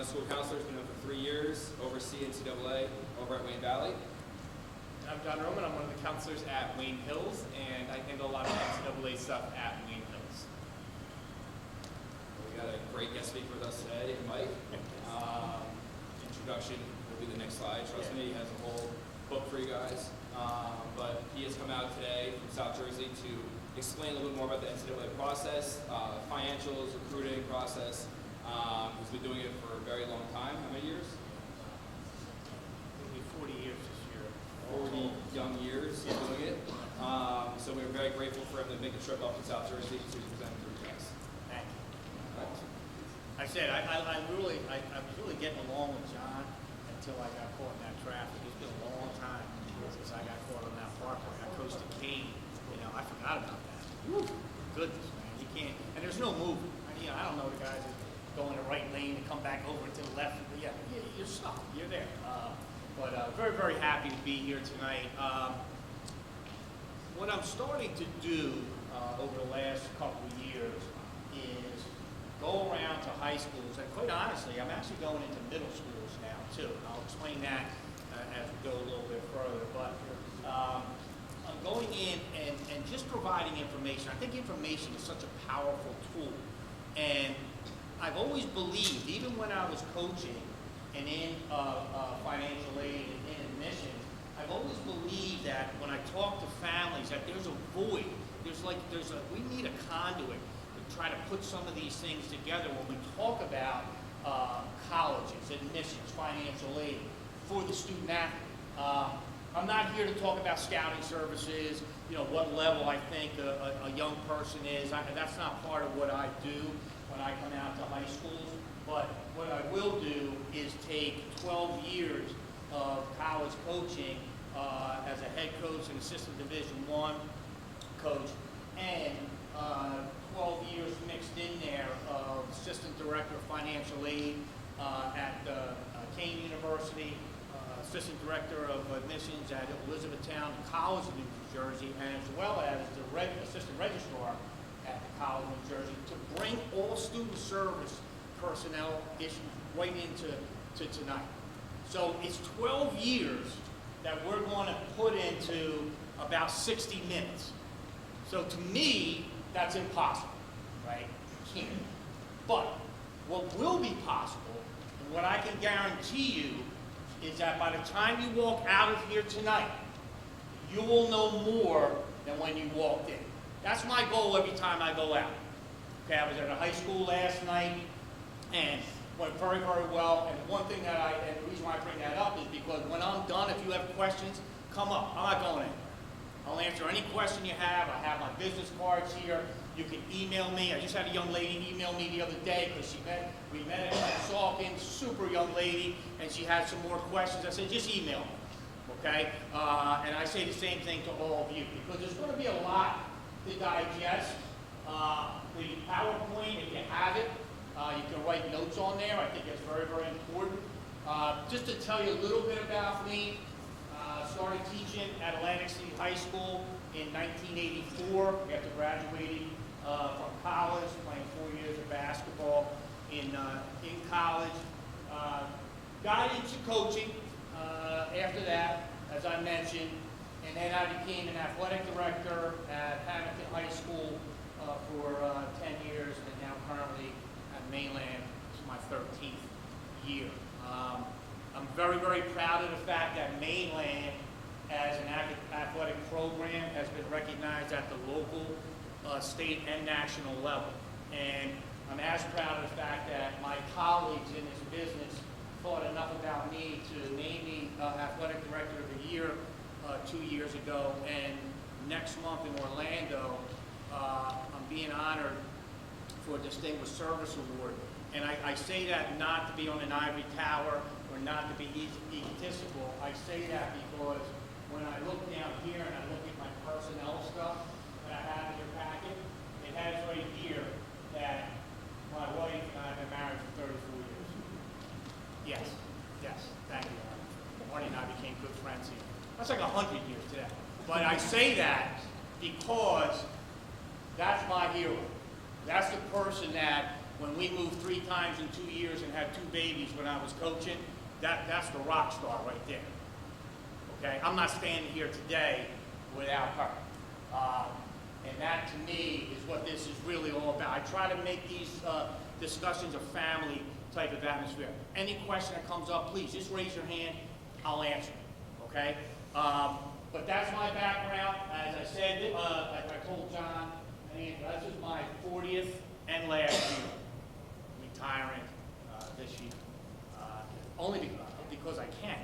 school counselor, been there for 3 years, oversee NCAA over at Wayne Valley. I'm John Roman. I'm one of the counselors at Wayne Hills, and I handle a lot of NCAA stuff at Wayne Hills. We got a great guest speaker with us today, Mike. Introduction will be the next slide. Trust me, he has a whole book for you guys. But he has come out today from South Jersey to explain a little bit more about the NCAA process, financials, recruiting process. He's been doing it for a very long time. How many years? It'll be 40 years this year. 40 young years of doing it. So we're very grateful for him to make a trip up to South Jersey to present to you guys. Thank you. Right. I said I was really getting along with John until I got caught in that traffic. It's been a long time since I got caught on that parkway. I coasted Kane. I forgot about that. Whew. Goodness, man, you can't. And there's no moving. I don't know the guys that go in the right lane and come back over to the left. But yeah, you're stuck. You're there. But very, very happy to be here tonight. What I'm starting to do over the last couple of years is go around to high schools, and quite honestly, I'm actually going into middle schools now too. And I'll explain that as we go a little bit further. But I'm going in and just providing information. I think information is such a powerful tool, and I've always believed, even when I was coaching and in financial aid and in admissions, I've always believed that when I talk to families that there's a void. We need a conduit to try to put some of these things together when we talk about colleges, admissions, financial aid for the student athlete. I'm not here to talk about scouting services, what level I think a young person is. That's not part of what I do when I come out to high schools. But what I will do is take 12 years of college coaching as a head coach and assistant Division I coach, and 12 years mixed in there of assistant director of financial aid at Kane University, assistant director of admissions at Elizabethtown College of New Jersey, and as well as the assistant registrar at the College of New Jersey, to bring all student service personnel issues right into tonight. So it's 12 years that we're going to put into about 60 minutes. So to me, that's impossible, right? You can't. But what will be possible, and what I can guarantee you, is that by the time you walk out of here tonight, you will know more than when you walked in. That's my goal every time I go out. Okay, I was at a high school last night, and went very, very well. And one thing and the reason why I bring that up is because when I'm done, if you have questions, come up. I'm not going anywhere. I'll answer any question you have. I have my business cards here. You can email me. I just had a young lady email me the other day because we met at Salkin, super young lady, and she had some more questions. I said, just email me, okay? And I say the same thing to all of you because there's going to be a lot to digest. The PowerPoint, if you have it, you can write notes on there. I think that's very, very important. Just to tell you a little bit about me, started teaching at Atlantic City High School in 1984 after graduating from college, playing 4 years of basketball in college. Got into coaching after that, as I mentioned, and then I became an athletic director at Hamilton High School for 10 years, and now currently at Mainland. This is my 13th year. I'm very, very proud of the fact that Mainland, as an athletic program, has been recognized at the local, state, and national level. And I'm as proud of the fact that my colleagues in this business thought enough about me to name me Athletic Director of the Year 2 years ago. And next month in Orlando, I'm being honored for a Distinguished Service Award. And I say that not to be on an ivory tower or not to be egotistical. I say that because when I look down here and I look at my personnel stuff that I have in your packet, it has right here that my wife and I have been married for 34 years. Yes, thank you. Marty and I became good friends here. That's like 100 years today. But I say that because that's my hero. That's the person that when we moved 3 times in 2 years and had 2 babies when I was coaching, that's the rock star right there. Okay, I'm not standing here today without her. And that to me is what this is really all about. I try to make these discussions a family type of atmosphere. Any question that comes up, please just raise your hand. I'll answer it. Okay? But that's my background. As I said, like I told John, this is my 40th and last year retiring this year. Only because I can.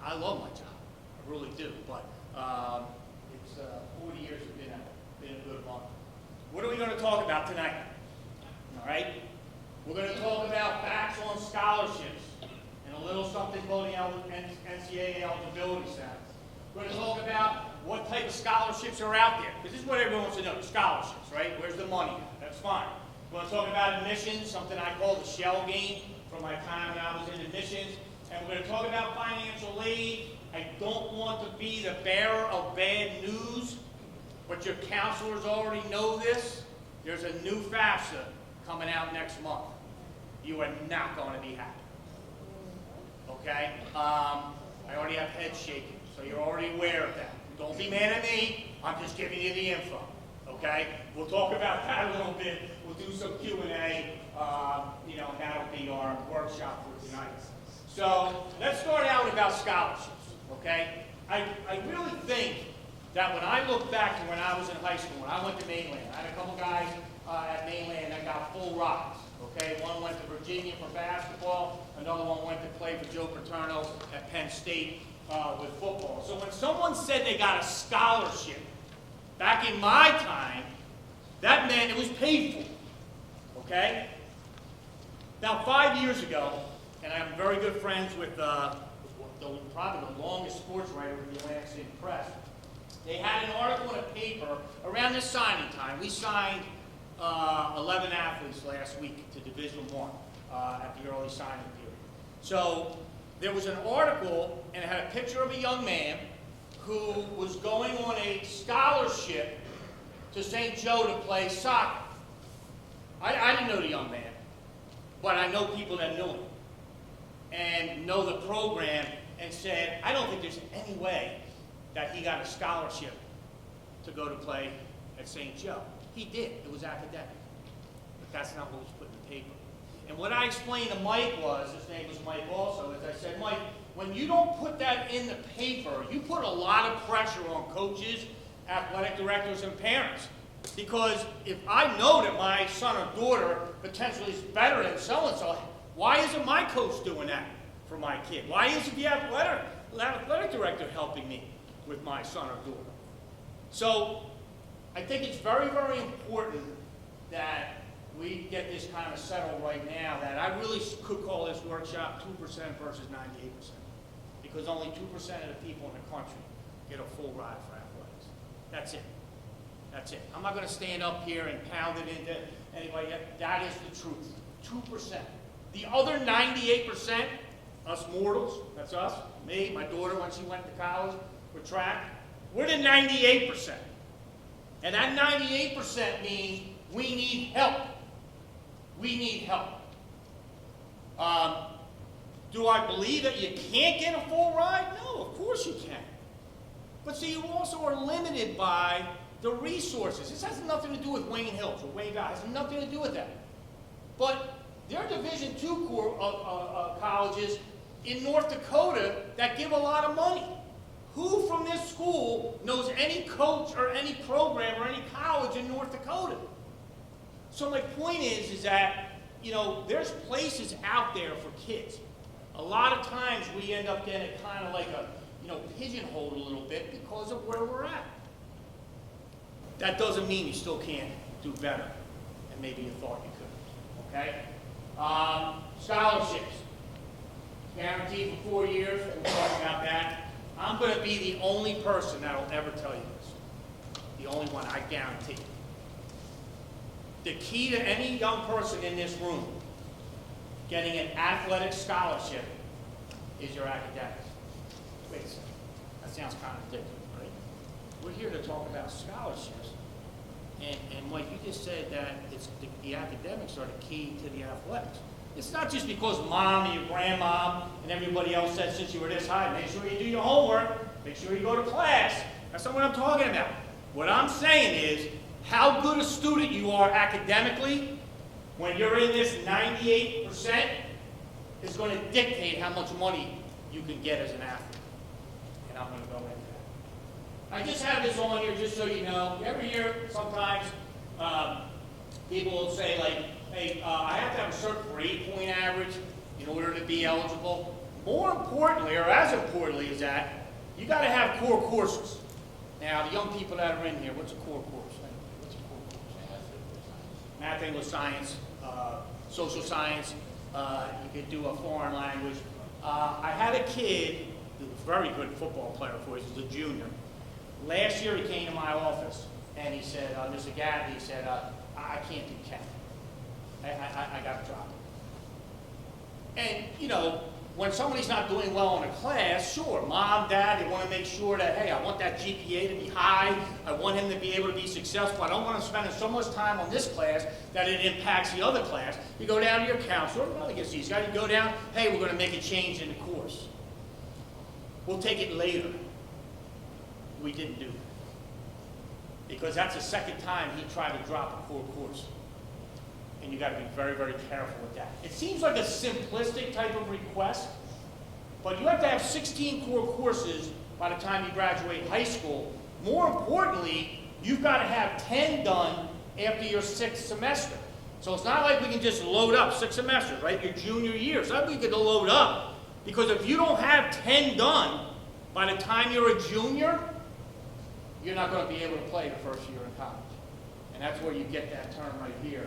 I love my job. I really do. But it's 40 years have been a good one. What are we going to talk about tonight? All right? We're going to talk about backs on scholarships and a little something called the NCAA eligibility status. We're going to talk about what type of scholarships are out there, because this is what everyone wants to know, scholarships, right? Where's the money at? That's fine. We're going to talk about admissions, something I call the shell game from my time when I was in admissions. And we're going to talk about financial aid. I don't want to be the bearer of bad news, but your counselors already know this. There's a new FAFSA coming out next month. You are not going to be happy. Okay? I already have heads shaking, so you're already aware of that. Don't be mad at me. I'm just giving you the info. Okay? We'll talk about that a little bit. We'll do some Q&A, and that'll be our workshop for tonight. So let's start out about scholarships. Okay? I really think that when I look back to when I was in high school, when I went to Mainland, I had a couple guys at Mainland that got full rides. Okay, one went to Virginia for basketball, another one went to play for Joe Paterno at Penn State with football. So when someone said they got a scholarship, back in my time, that meant it was paid for. Okay? Now 5 years ago, and I'm very good friends with probably the longest sports writer in the Atlantic City Press. They had an article in a paper around this signing time. We signed 11 athletes last week to Division I at the early signing period. So there was an article, and it had a picture of a young man who was going on a scholarship to St. Joe to play soccer. I didn't know the young man, but I know people that knew him and know the program, and said, I don't think there's any way that he got a scholarship to go to play at St. Joe. He did. It was academic. But that's not what was put in the paper. And what I explained to Mike was, his name was Mike also, is I said, Mike, when you don't put that in the paper, you put a lot of pressure on coaches, athletic directors, and parents. Because if I know that my son or daughter potentially is better than so-and-so, why isn't my coach doing that for my kid? Why isn't the athletic director helping me with my son or daughter? So I think it's very, very important that we get this kind of settled right now, that I really could call this workshop 2% versus 98%. Because only 2% of the people in the country get a full ride for athletics. That's it. That's it. I'm not going to stand up here and pound it into anybody. That is the truth. 2%. The other 98%, us mortals, that's us, me, my daughter when she went to college for track, we're the 98%. And that 98% means we need help. We need help. Do I believe that you can't get a full ride? No, of course you can. But see, you also are limited by the resources. This has nothing to do with Wayne Hills or Wayne Valley. It has nothing to do with that. But there are Division II colleges in North Dakota that give a lot of money. Who from this school knows any coach or any program or any college in North Dakota? So my point is that, there's places out there for kids. A lot of times we end up getting kind of like pigeonholed a little bit because of where we're at. That doesn't mean you still can't do better, and maybe you thought you could, okay? Scholarships, guaranteed for 4 years, we'll talk about that. I'm going to be the only person that will ever tell you this. The only one, I guarantee. The key to any young person in this room getting an athletic scholarship is your academics. Wait a second, that sounds kind of ridiculous, right? We're here to talk about scholarships. And Mike, you just said that it's the academics are the key to the athletics. It's not just because mom and your grandma and everybody else said since you were this high, make sure you do your homework, make sure you go to class. That's not what I'm talking about. What I'm saying is how good a student you are academically when you're in this 98% is going to dictate how much money you can get as an athlete. And I'm going to go into that. I just have this on here just so you know. Every year, sometimes people will say, like, hey, I have to have a certain grade-point average in order to be eligible. More importantly, or as importantly is that, you got to have core courses. Now, the young people that are in here, what's a core course? What's a core course? Math, English, science, social science. You could do a foreign language. I had a kid who was a very good football player for us. He was a junior. Last year, he came to my office, and he said, Mr. Gatley, he said, I can't do Chem. I got to drop it. And, you know, when somebody's not doing well in a class, sure, mom, dad, they want to make sure that, hey, I want that GPA to be high. I want him to be able to be successful. I don't want to spend so much time on this class that it impacts the other class. You go down to your counselor, well, I guess these guys, you go down, hey, we're going to make a change in the course. We'll take it later. We didn't do that. Because that's the second time he tried to drop a core course. And you got to be very, very careful with that. It seems like a simplistic type of request, but you have to have 16 core courses by the time you graduate high school. More importantly, you've got to have 10 done after your 6th semester. So it's not like we can just load up 6 semesters, right? Your junior year. It's not like we can load up, because if you don't have 10 done by the time you're a junior, you're not going to be able to play the first year in college. And that's where you get that term right here.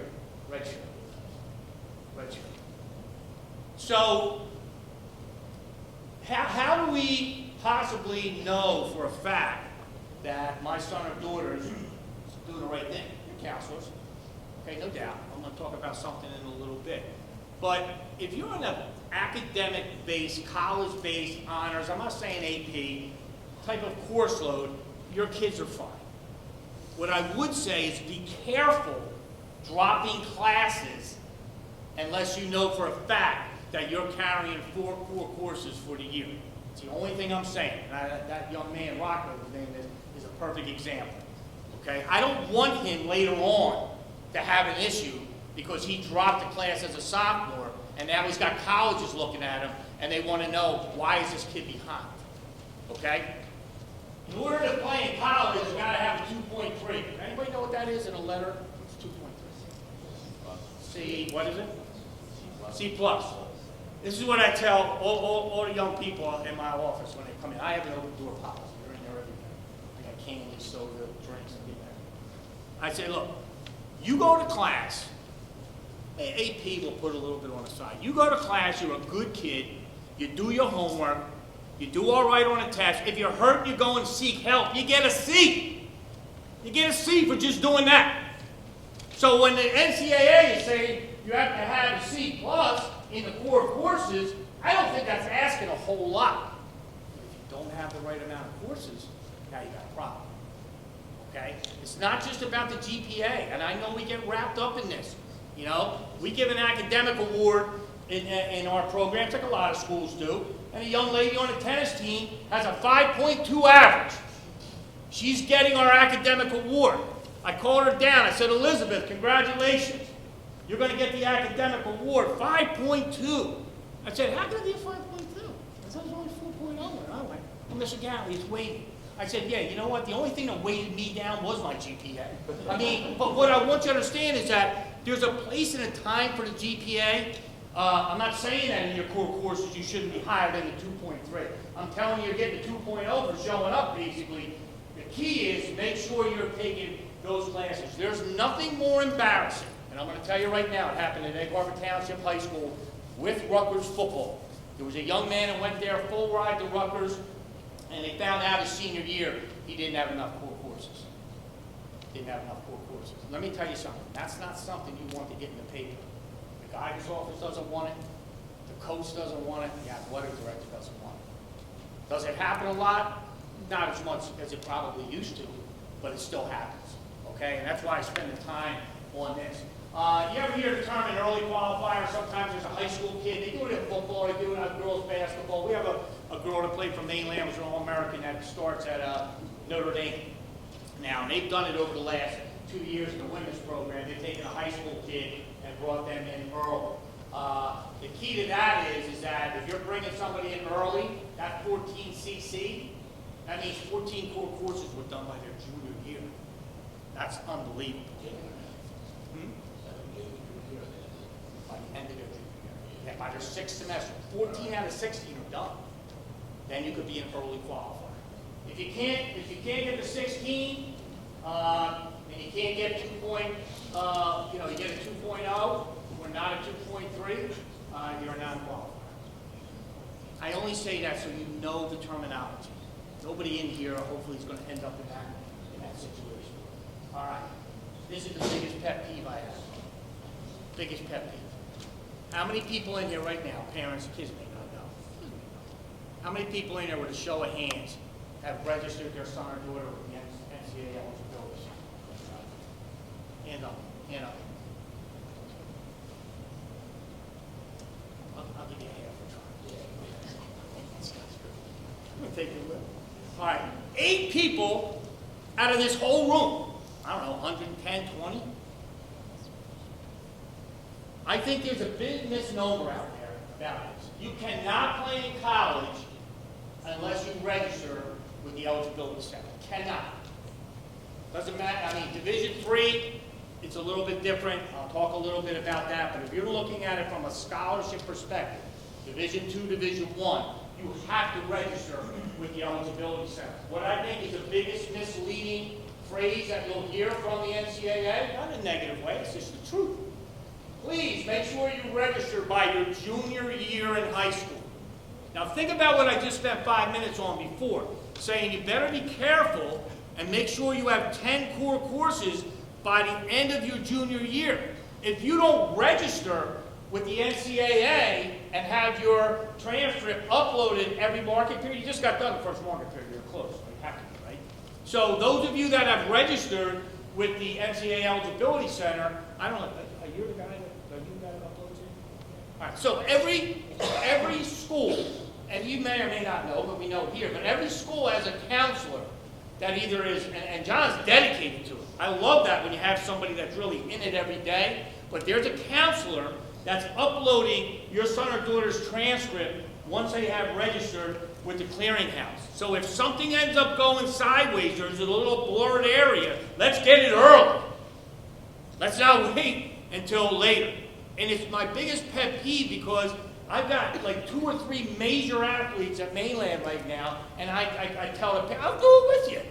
Redshirt. So, how do we possibly know for a fact that my son or daughter is doing the right thing? You're counselors. Okay, no doubt. I'm going to talk about something in a little bit. But if you're in an academic-based, college-based honors, I'm not saying AP, type of course load, your kids are fine. What I would say is be careful dropping classes unless you know for a fact that you're carrying 4 core courses for the year. It's the only thing I'm saying. And that young man, Rocco, his name is a perfect example. Okay? I don't want him later on to have an issue because he dropped the class as a sophomore and now he's got colleges looking at him and they want to know, why is this kid behind? Okay? In order to play in college, you've got to have a 2.3. Anybody know what that is in a letter? It's 2.3. C, what is it? C plus. This is what I tell all the young people in my office when they come in. I have an open door policy. They're in there every day. I got candy, soda, drinks, and everything. I say, look, you go to class. AP will put a little bit on the side. You go to class, you're a good kid. You do your homework. You do all right on a test. If you're hurt, you go and seek help. You get a C. You get a C for just doing that. So when the NCAA is saying you have to have a C plus in the core courses, I don't think that's asking a whole lot. But if you don't have the right amount of courses, now you got a problem. Okay? It's not just about the GPA, and I know we get wrapped up in this. You know, we give an academic award in our programs, like a lot of schools do, and a young lady on a tennis team has a 5.2 average. She's getting our academic award. I called her down. I said, Elizabeth, congratulations. You're going to get the academic award, 5.2. I said, how can it be a 5.2? I thought it was only 4.0. And I went, well, Mr. Gatley, it's weighted. I said, yeah, you know what? The only thing that weighted me down was my GPA. I mean, but what I want you to understand is that there's a place and a time for the GPA. I'm not saying that in your core courses you shouldn't be higher than the 2.3. I'm telling you, you're getting the 2.0 for showing up, basically. The key is make sure you're taking those classes. There's nothing more embarrassing, and I'm going to tell you right now, it happened at Egg Harbor Township High School with Rutgers football. There was a young man that went there full ride to Rutgers, and they found out his senior year he didn't have enough core courses. Didn't have enough core courses. Let me tell you something. That's not something you want to get in the paper. The guidance office doesn't want it. The coach doesn't want it. The athletic director doesn't want it. Does it happen a lot? Not as much as it probably used to, but it still happens. okay? And that's why I spend the time on this. You ever hear the term an early qualifier? Sometimes there's a high school kid, they do it in football, they do it in girls basketball. We have a girl that played for Mainland, was an All-American that starts at Notre Dame now. And they've done it over the last 2 years in the women's program. They've taken a high school kid and brought them in early. The key to that is that if you're bringing somebody in early, that 14cc, that means 14 core courses were done by their junior year. That's unbelievable. By the end of their junior year. Yeah, by their 6th semester. 14 out of 16 are done. Then you could be an early qualifier. If you can't get to 16, and you can't get you get a 2.0 or not a 2.3, you're a non-qualifier. I only say that so you know the terminology. Nobody in here hopefully is going to end up in that situation. All right. This is the biggest pet peeve I have. Biggest pet peeve. How many people in here right now, parents, kids may not know. How many people in here with a show of hands have registered their son or daughter with the NCAA eligibility? Hand up, hand up. I'll give you a half a try. I'm going to take your lip. All right, 8 people out of this whole room, I don't know, 110, 20? I think there's a big misnomer out there about this. You cannot play in college unless you register with the eligibility center. Cannot. Doesn't matter. I mean, Division III, it's a little bit different. I'll talk a little bit about that. But if you're looking at it from a scholarship perspective, Division II, Division I, you have to register with the eligibility center. What I think is the biggest misleading phrase that you'll hear from the NCAA, not in a negative way, it's just the truth. Please make sure you register by your junior year in high school. Now think about what I just spent 5 minutes on before, saying you better be careful and make sure you have 10 core courses by the end of your junior year. If you don't register with the NCAA and have your transcript uploaded every market period, you just got done the first market period, you're close, you have to be, right? So those of you that have registered with the NCAA Eligibility Center, I don't know, are you the guy that uploads it? All right, so every school, and you may or may not know, but we know here, but every school has a counselor that either is, and John's dedicated to it. I love that when you have somebody that's really in it every day, but there's a counselor that's uploading your son or daughter's transcript once they have registered with the clearinghouse. So if something ends up going sideways, there's a little blurred area, let's get it early. Let's not wait until later. And it's my biggest pet peeve because I've got like 2 or 3 major athletes at Mainland right now, and I tell them, I'll do it with you.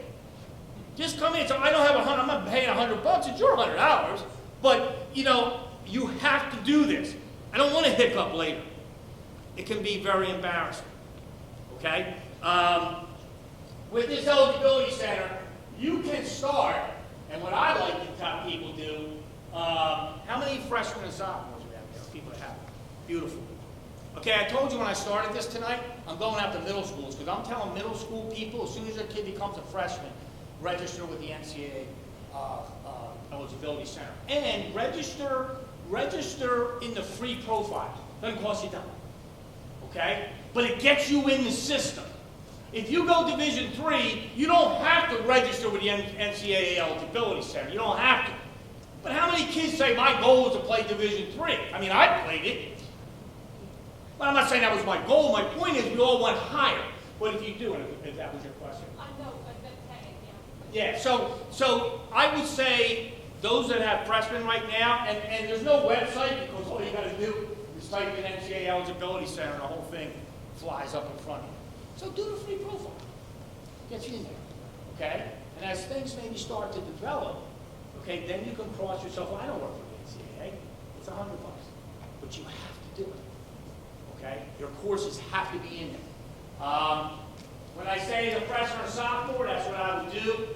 Just come in. So I don't have I'm not paying $100, it's your $100. But, you have to do this. I don't want to hiccup later. It can be very embarrassing. Okay? With this eligibility center, you can start, and what I like to tell people do, how many freshmen and sophomores we have there? People that have it. Beautiful. Okay, I told you when I started this tonight, I'm going out to middle schools, because I'm telling middle school people, as soon as their kid becomes a freshman, register with the NCAA Eligibility Center. And register in the free profile. Doesn't cost you a dime. Okay? But it gets you in the system. If you go Division III, you don't have to register with the NCAA Eligibility Center. You don't have to. But how many kids say, my goal is to play Division III? I mean, I played it. But I'm not saying that was my goal. My point is we all went higher. But if you do, and if that was your question. I know, I've been paying, yeah. Yeah, so I would say those that have freshmen right now, and there's no website because all you got to do is type in NCAA Eligibility Center and the whole thing flies up in front of you. So do the free profile. Get you in there, okay? And as things maybe start to develop, okay, then you can cross yourself. Well, I don't work for the NCAA. It's $100, but you have to do it, okay? Your courses have to be in there. When I say the freshman or sophomore, that's what I would do.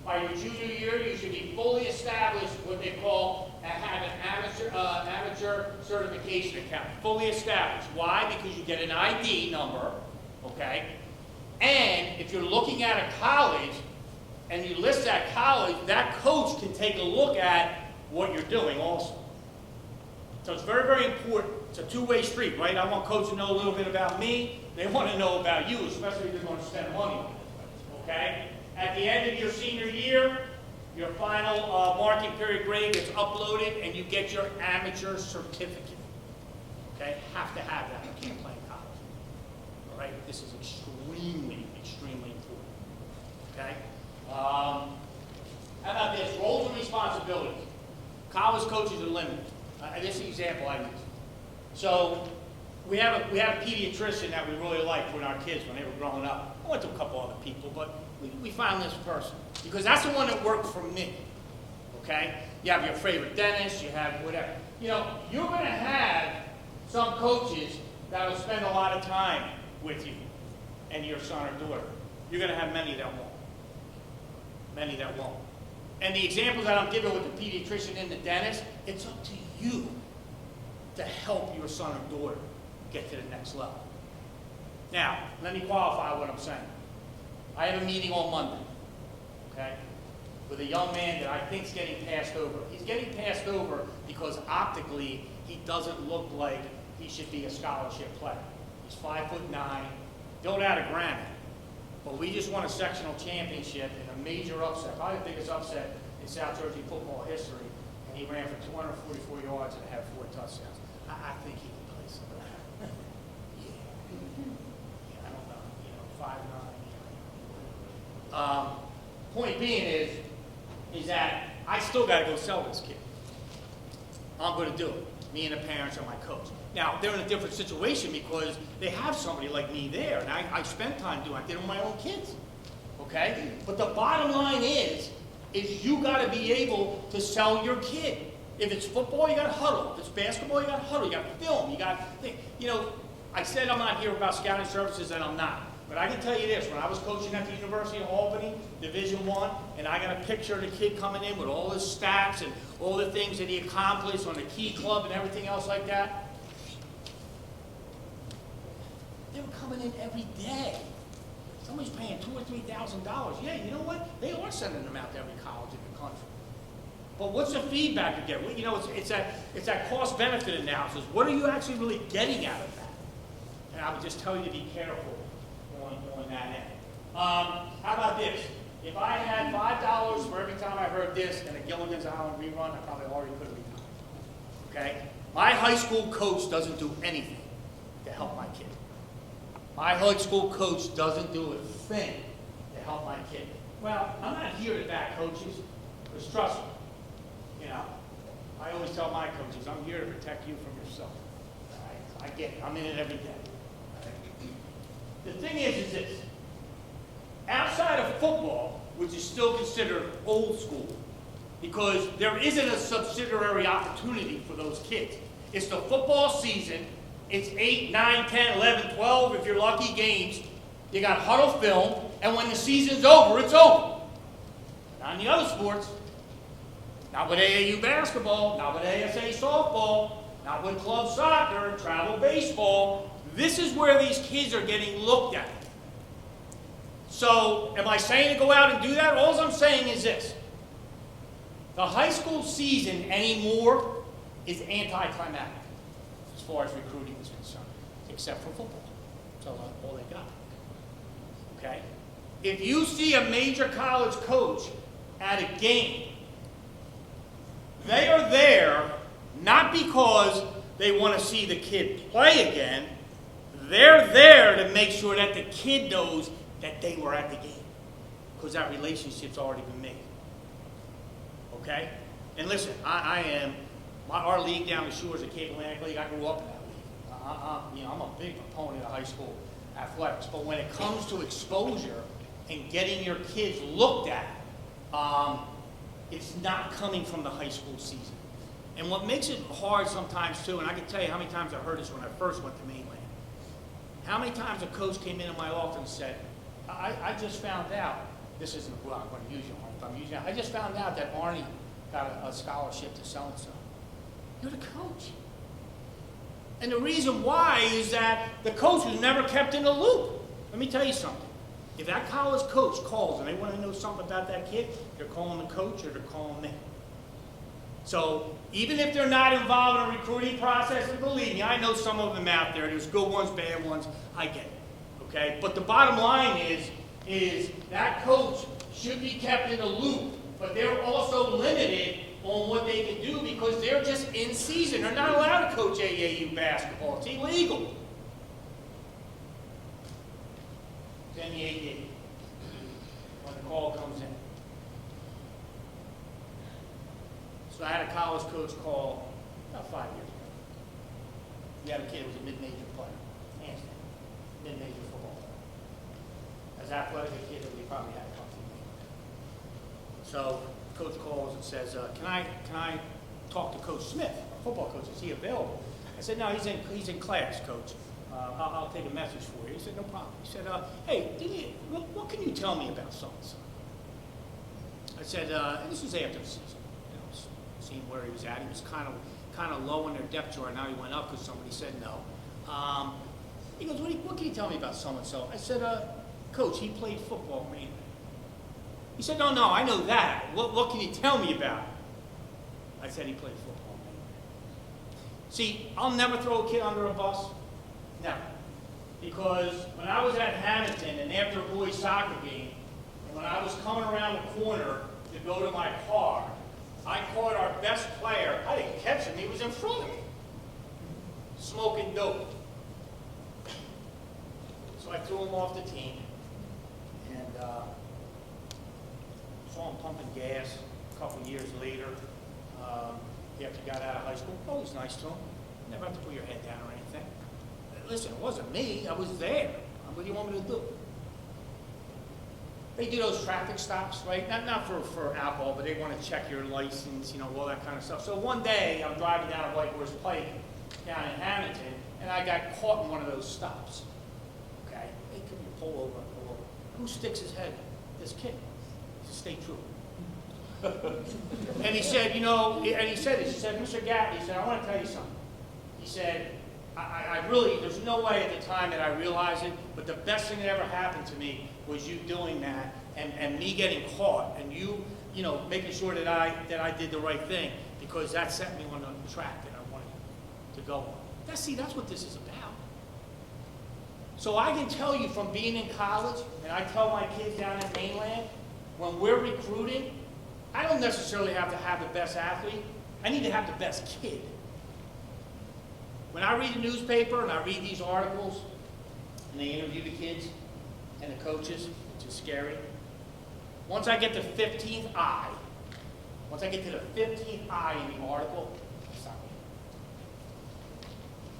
By your junior year, you should be fully established, what they call, have an amateur certification account. Fully established. Why? Because you get an ID number, okay? And if you're looking at a college, and you list that college, that coach can take a look at what you're doing also. So it's very, very important. It's a two-way street, right? I want coach to know a little bit about me. They want to know about you, especially if they're going to spend money on it, okay? At the end of your senior year, your final marking period grade gets uploaded, and you get your amateur certificate, okay? Have to have that. You can't play in college, all right? This is extremely, extremely important, okay? How about this? Roles and responsibilities. College coaches are limited. This is the example I use. So we have a pediatrician that we really liked with our kids when they were growing up. I went to a couple other people, but we found this person because that's the one that worked for me. Okay? You have your favorite dentist, you have whatever. You know, you're going to have some coaches that will spend a lot of time with you and your son or daughter. You're going to have many that won't. Many that won't. And the examples that I'm giving with the pediatrician and the dentist, it's up to you to help your son or daughter get to the next level. Now, let me qualify what I'm saying. I have a meeting on Monday, okay, with a young man that I think is getting passed over. He's getting passed over because optically he doesn't look like he should be a scholarship player. He's 5'9", built out of granite. But we just won a sectional championship in a major upset, probably the biggest upset in South Jersey football history. And he ran for 244 yards and had 4 touchdowns. I think he can play some of that. Yeah, I don't know, 5'9". Point being is that I still got to go sell this kid. I'm going to do it. Me and the parents are my coach. Now, they're in a different situation because they have somebody like me there, and I spent time doing it. I did it with my own kids, okay? But the bottom line is you got to be able to sell your kid. If it's football, you got to huddle. If it's basketball, you got to huddle. You got to film. You got to think. You know, I said I'm not here about scouting services, and I'm not. But I can tell you this: when I was coaching at the University of Albany, Division I, and I got a picture of the kid coming in with all his stats and all the things that he accomplished on the key club and everything else like that. They were coming in every day. Somebody's paying $2,000 or $3,000. Yeah, you know what? They are sending them out to every college in the country. But what's the feedback you get? Well, you know, it's that cost-benefit analysis. What are you actually really getting out of that? And I would just tell you to be careful on that end. How about this? If I had $5 for every time I heard this and a Gilligan's Island rerun, I probably already could have retired. Okay? My high school coach doesn't do anything to help my kid. My high school coach doesn't do a thing to help my kid. Well, I'm not here to back coaches, because trust me, you know, I always tell my coaches, I'm here to protect you from yourself. All right? I get it. I'm in it every day. All right? The thing is this. Outside of football, which is still considered old school, because there isn't a subsidiary opportunity for those kids. It's the football season. It's 8, 9, 10, 11, 12, if you're lucky, games. You got huddle film, and when the season's over, it's over. Not in the other sports. Not with AAU basketball, not with ASA softball, not with club soccer, travel baseball. This is where these kids are getting looked at. So, am I saying to go out and do that? All I'm saying is this. The high school season anymore is anticlimactic as far as recruiting is concerned, except for football. That's all they got. Okay? If you see a major college coach at a game, they are there not because they want to see the kid play again. They're there to make sure that the kid knows that they were at the game, because that relationship's already been made. Okay? And listen, our league down the shores of Cape Atlantic League, I grew up in that league. I'm a big proponent of high school athletics, but when it comes to exposure and getting your kids looked at, it's not coming from the high school season. And what makes it hard sometimes too, and I can tell you how many times I heard this when I first went to Mainland. How many times a coach came into my office and said, I just found out, this isn't a I'm going to use you, I just found out that Arnie got a scholarship to so-and-so. You're the coach. And the reason why is that the coach was never kept in the loop. Let me tell you something. If that college coach calls and they want to know something about that kid, they're calling the coach or they're calling me. So even if they're not involved in a recruiting process, and believe me, I know some of them out there, there's good ones, bad ones, I get it, okay? But the bottom line is that coach should be kept in the loop, but they're also limited on what they can do because they're just in season. They're not allowed to coach AAU basketball. It's illegal. Then the AD, when the call comes in. So I had a college coach call about 5 years ago. He had a kid who was a mid-major player, hands down, mid-major football player. As athletic a kid that we probably had a couple of years. So coach calls and says, can I talk to Coach Smith, our football coach? Is he available? I said, no, he's in class, coach. I'll take a message for you. He said, no problem. He said, hey, what can you tell me about so-and-so? I said, this was after the season. Seeing where he was at. He was kind of low in their depth chart. Now he went up because somebody said no. He goes, what can you tell me about so-and-so? I said, coach, he played football mainly. He said, no, I know that. What can you tell me about it? I said he played football mainly. See, I'll never throw a kid under a bus. Never. Because when I was at Hamilton and after a boys soccer game, and when I was coming around the corner to go to my car, I caught our best player. I didn't catch him. He was in front of me, smoking dope. So I threw him off the team and saw him pumping gas a couple years later. After he got out of high school, always nice to him. Never have to put your head down or anything. Listen, it wasn't me. I was there. What do you want me to do? They do those traffic stops, right? Not for alcohol, but they want to check your license, all that kind of stuff. So one day, I'm driving down a White Horse Pike down in Hamilton, and I got caught in one of those stops. Okay? Hey, come here, pull over. Who sticks his head? This kid. He's a state trooper. And he said, he said, Mr. Gatley, he said, I want to tell you something. He said, I really, there's no way at the time that I realized it, but the best thing that ever happened to me was you doing that and me getting caught and you making sure that I did the right thing because that set me on the track that I wanted to go on. That's what this is about. So I can tell you from being in college, and I tell my kids down at Mainland, when we're recruiting, I don't necessarily have to have the best athlete. I need to have the best kid. When I read the newspaper and I read these articles and they interview the kids and the coaches, which is scary, once I get to 15th I, once I get to the 15th I in the article, stop me.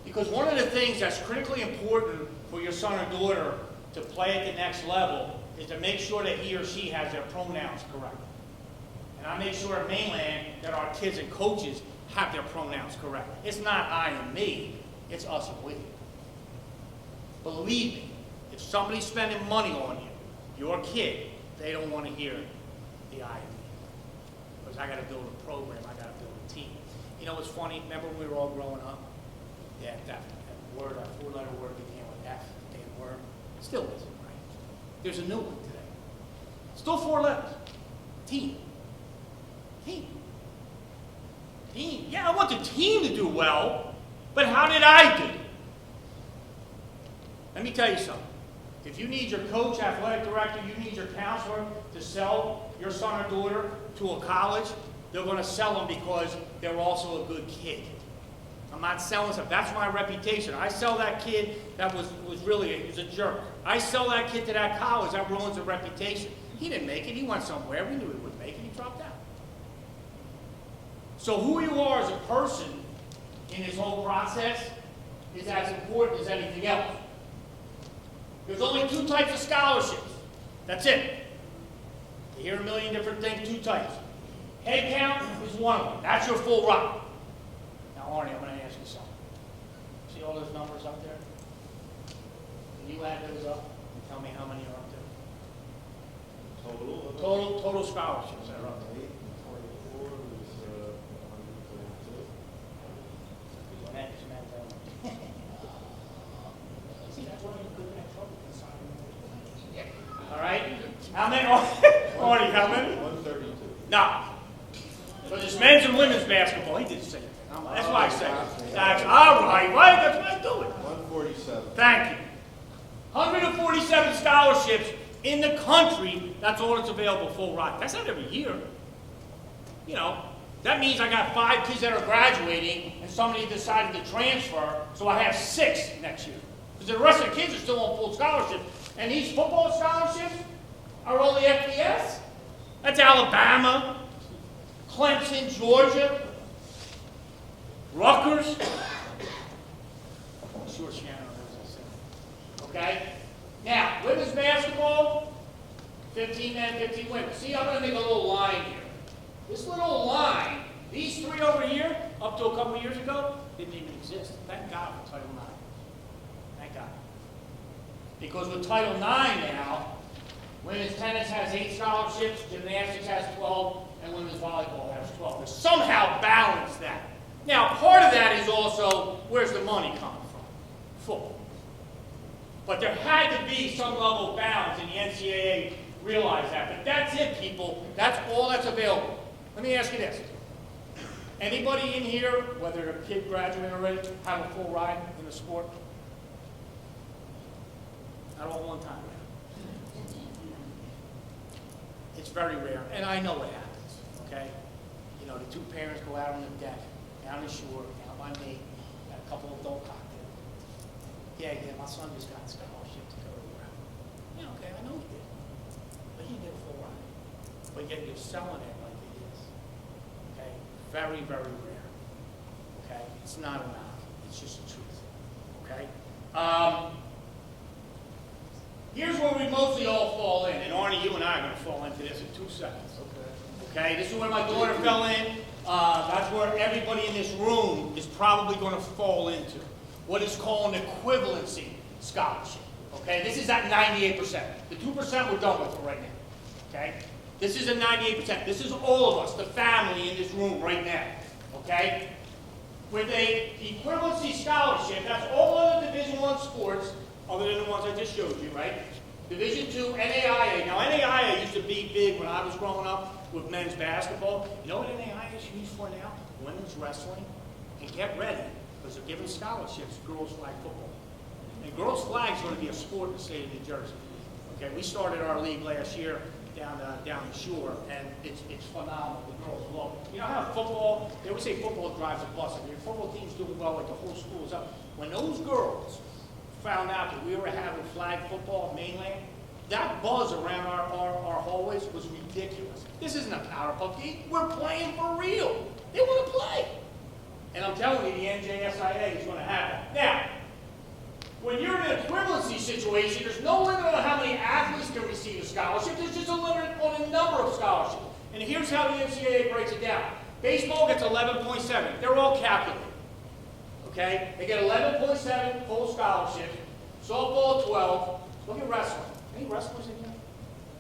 Because one of the things that's critically important for your son or daughter to play at the next level is to make sure that he or she has their pronouns correct. And I make sure at Mainland that our kids and coaches have their pronouns correct. It's not I and me, it's us and we. Believe me, if somebody's spending money on you, your kid, they don't want to hear the I and me. Because I got to build a program, I got to build a team. You know what's funny? Remember when we were all growing up? That word, our four-letter word began with F, the damn word. Still isn't, right? There's a new one today. Still 4 letters. Team. Team. Team. Yeah, I want the team to do well, but how did I do? Let me tell you something. If you need your coach, athletic director, you need your counselor to sell your son or daughter to a college, they're going to sell them because they're also a good kid. I'm not selling stuff. That's my reputation. I sell that kid that was really a jerk. I sell that kid to that college, that ruins the reputation. He didn't make it. He went somewhere. We knew he wouldn't make it. He dropped out. So who you are as a person in this whole process is as important as anything else. There's only 2 types of scholarships. That's it. You hear a million different things, 2 types. Head count is one of them. That's your full ride. Now, Arnie, I'm going to ask you something. See all those numbers up there? Can you add those up and tell me how many are up there? Total scholarships that are up there. See, that's why you couldn't have trouble deciding. How many? Artie, how many? 132. No. So there's men's and women's basketball. He did the same thing. That's why I said that's all right. Right? That's what I do it. 147. Thank you. 147 scholarships in the country. That's all that's available full ride. That's not every year. You know, that means I got 5 kids that are graduating, and somebody decided to transfer, so I have 6 next year. Because the rest of the kids are still on full scholarships. And these football scholarships are all the FBS. That's Alabama, Clemson, Georgia, Rutgers. I'm sure Shannon knows this. Okay? Now, women's basketball, 15 men, 15 women. See, I'm going to make a little line here. This little line, these 3 over here, up to a couple years ago, didn't even exist. Thank God for Title IX. Thank God. Because with Title IX now, women's tennis has 8 scholarships, gymnastics has 12, and women's volleyball has 12. They somehow balance that. Now, part of that is also, where's the money coming from? Football. But there had to be some level of balance, and the NCAA realized that. But that's it, people. That's all that's available. Let me ask you this. Anybody in here, whether a kid graduated already, have a full ride in the sport? Not all one time. It's very rare, and I know what happens, okay? You know, the 2 parents go out on the deck, down the shore, down by me, got a couple of adult cocktails. Yeah, my son just got a scholarship to go to Brown. Yeah, okay, I know he did. But he did a full ride. But yet you're selling it like it is. Okay? Very, very rare. Okay? It's not enough. It's just the truth. Okay? Here's where we mostly all fall in, and Arnie, you and I are going to fall into this in 2 seconds. Okay? This is where my daughter fell in. That's where everybody in this room is probably going to fall into. What is called an equivalency scholarship. Okay? This is at 98%. The 2% we're done with right now. Okay? This is a 98%. This is all of us, the family in this room right now. Okay? With a equivalency scholarship, that's all other Division I sports, other than the ones I just showed you, right? Division II, NAIA. Now, NAIA used to be big when I was growing up with men's basketball. You know what NAIA is used for now? Women's wrestling. And get ready, because they're giving scholarships to girls flag football. And girls flag is going to be a sport in the state of New Jersey. Okay, we started our league last year down the shore, and it's phenomenal. The girls love it. You know how football, they always say football drives a bus. If your football team's doing well, like the whole school is up. When those girls found out that we were having flag football at Mainland, that buzz around our hallways was ridiculous. This isn't a Powerpuff game. We're playing for real. They want to play. And I'm telling you, the NJSIA is going to have that. Now, when you're in an equivalency situation, there's no limit on how many athletes can receive a scholarship. There's just a limit on the number of scholarships. And here's how the NCAA breaks it down. Baseball gets 11.7. They're all calculated. Okay? They get 11.7 full scholarships. Softball, 12. Look at wrestling. Any wrestlers in here?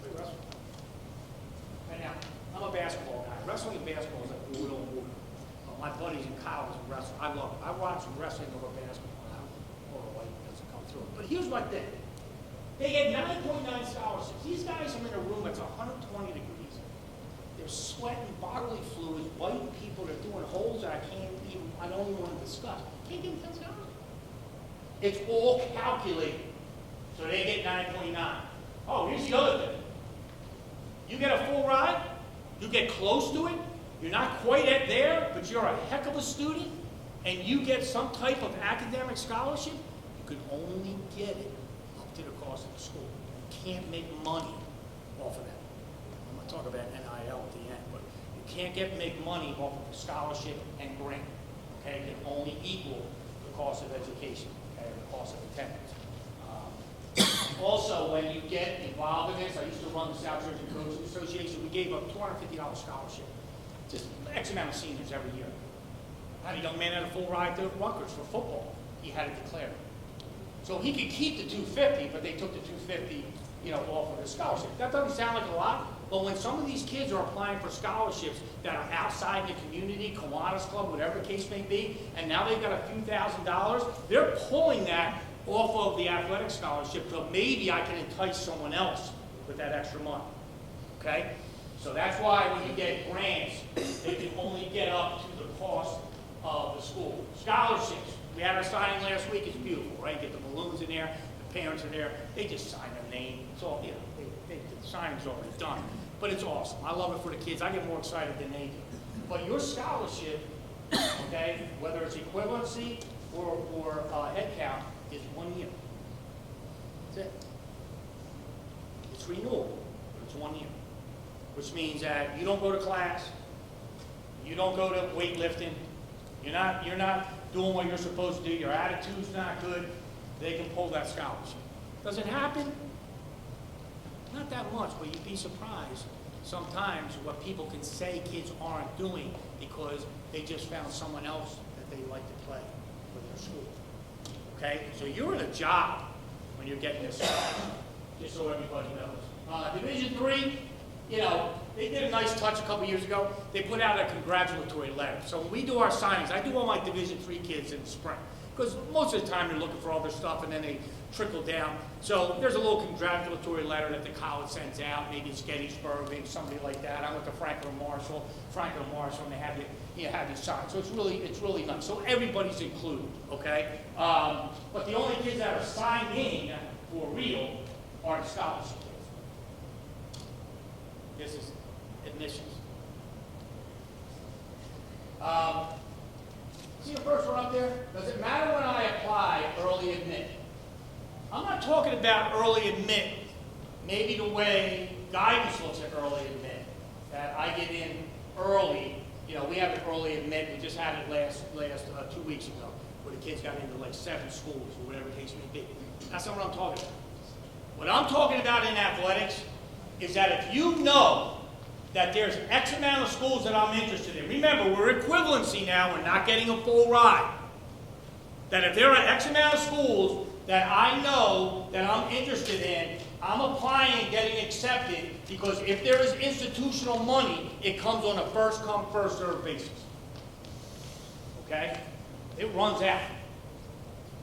Play wrestling? Right now, I'm a basketball guy. Wrestling and basketball is like oil and water. My buddies in college wrestle. I love it. I watch wrestling over basketball. I don't know why it doesn't come through. But here's my thing. They get 9.9 scholarships. These guys are in a room that's 120 degrees. They're sweating bodily fluids, biting people. They're doing holes that I don't even want to discuss. Can't give them 10 scholarships. It's all calculated. So they get 9.9. Oh, here's the other thing. You get a full ride. You get close to it. You're not quite at there, but you're a heck of a student, and you get some type of academic scholarship, you can only get it up to the cost of the school. You can't make money off of that. I'm going to talk about NIL at the end, but you can't make money off of a scholarship and grant. Okay? It can only equal the cost of education, okay, or the cost of attendance. Also, when you get involved in this, I used to run the South Jersey Coaches Association. We gave a $250 scholarship. Just X amount of seniors every year. I had a young man at a full ride to Rutgers for football. He had it declared. So he could keep the $250, but they took the $250, off of his scholarship. That doesn't sound like a lot, but when some of these kids are applying for scholarships that are outside the community, Kiwanis Club, whatever the case may be, and now they've got a few $1,000s, they're pulling that off of the athletic scholarship, so maybe I can entice someone else with that extra money, okay? So that's why when you get grants, they can only get up to the cost of the school. Scholarships, we had our signing last week, it's beautiful, right? Get the balloons in there, the parents are there, they just sign their name, it's all, the signing's already done. But it's awesome, I love it for the kids, I get more excited than they do. But your scholarship, okay, whether it's equivalency or head count, is 1 year. That's it. It's renewable, but it's 1 year. Which means that you don't go to class, you don't go to weightlifting, you're not doing what you're supposed to do, your attitude's not good, they can pull that scholarship. Does it happen? Not that much, but you'd be surprised sometimes what people can say kids aren't doing because they just found someone else that they like to play for their school. Okay? So you're in a job when you're getting this scholarship, just so everybody knows. Division III, you know, they did a nice touch a couple years ago. They put out a congratulatory letter. So when we do our signings, I do all my Division III kids in the spring. Because most of the time they're looking for other stuff and then they trickle down. So there's a little congratulatory letter that the college sends out. Maybe it's Gettysburg, maybe somebody like that. I went to Franklin Marshall, and they have you sign. So it's really nice. So everybody's included, okay? But the only kids that are signed in for real are the scholarship kids. This is admissions. See the first one up there? Does it matter when I apply early admit? I'm not talking about early admit, maybe the way guidance looks at early admit, that I get in early. You know, we have an early admit. We just had it last 2 weeks ago, where the kids got into like 7 schools or whatever the case may be. That's not what I'm talking about. What I'm talking about in athletics is that if you know that there's X amount of schools that I'm interested in. Remember, we're equivalency now, we're not getting a full ride. That if there are X amount of schools that I know that I'm interested in, I'm applying and getting accepted because if there is institutional money, it comes on a first come, first served basis. Okay? It runs out.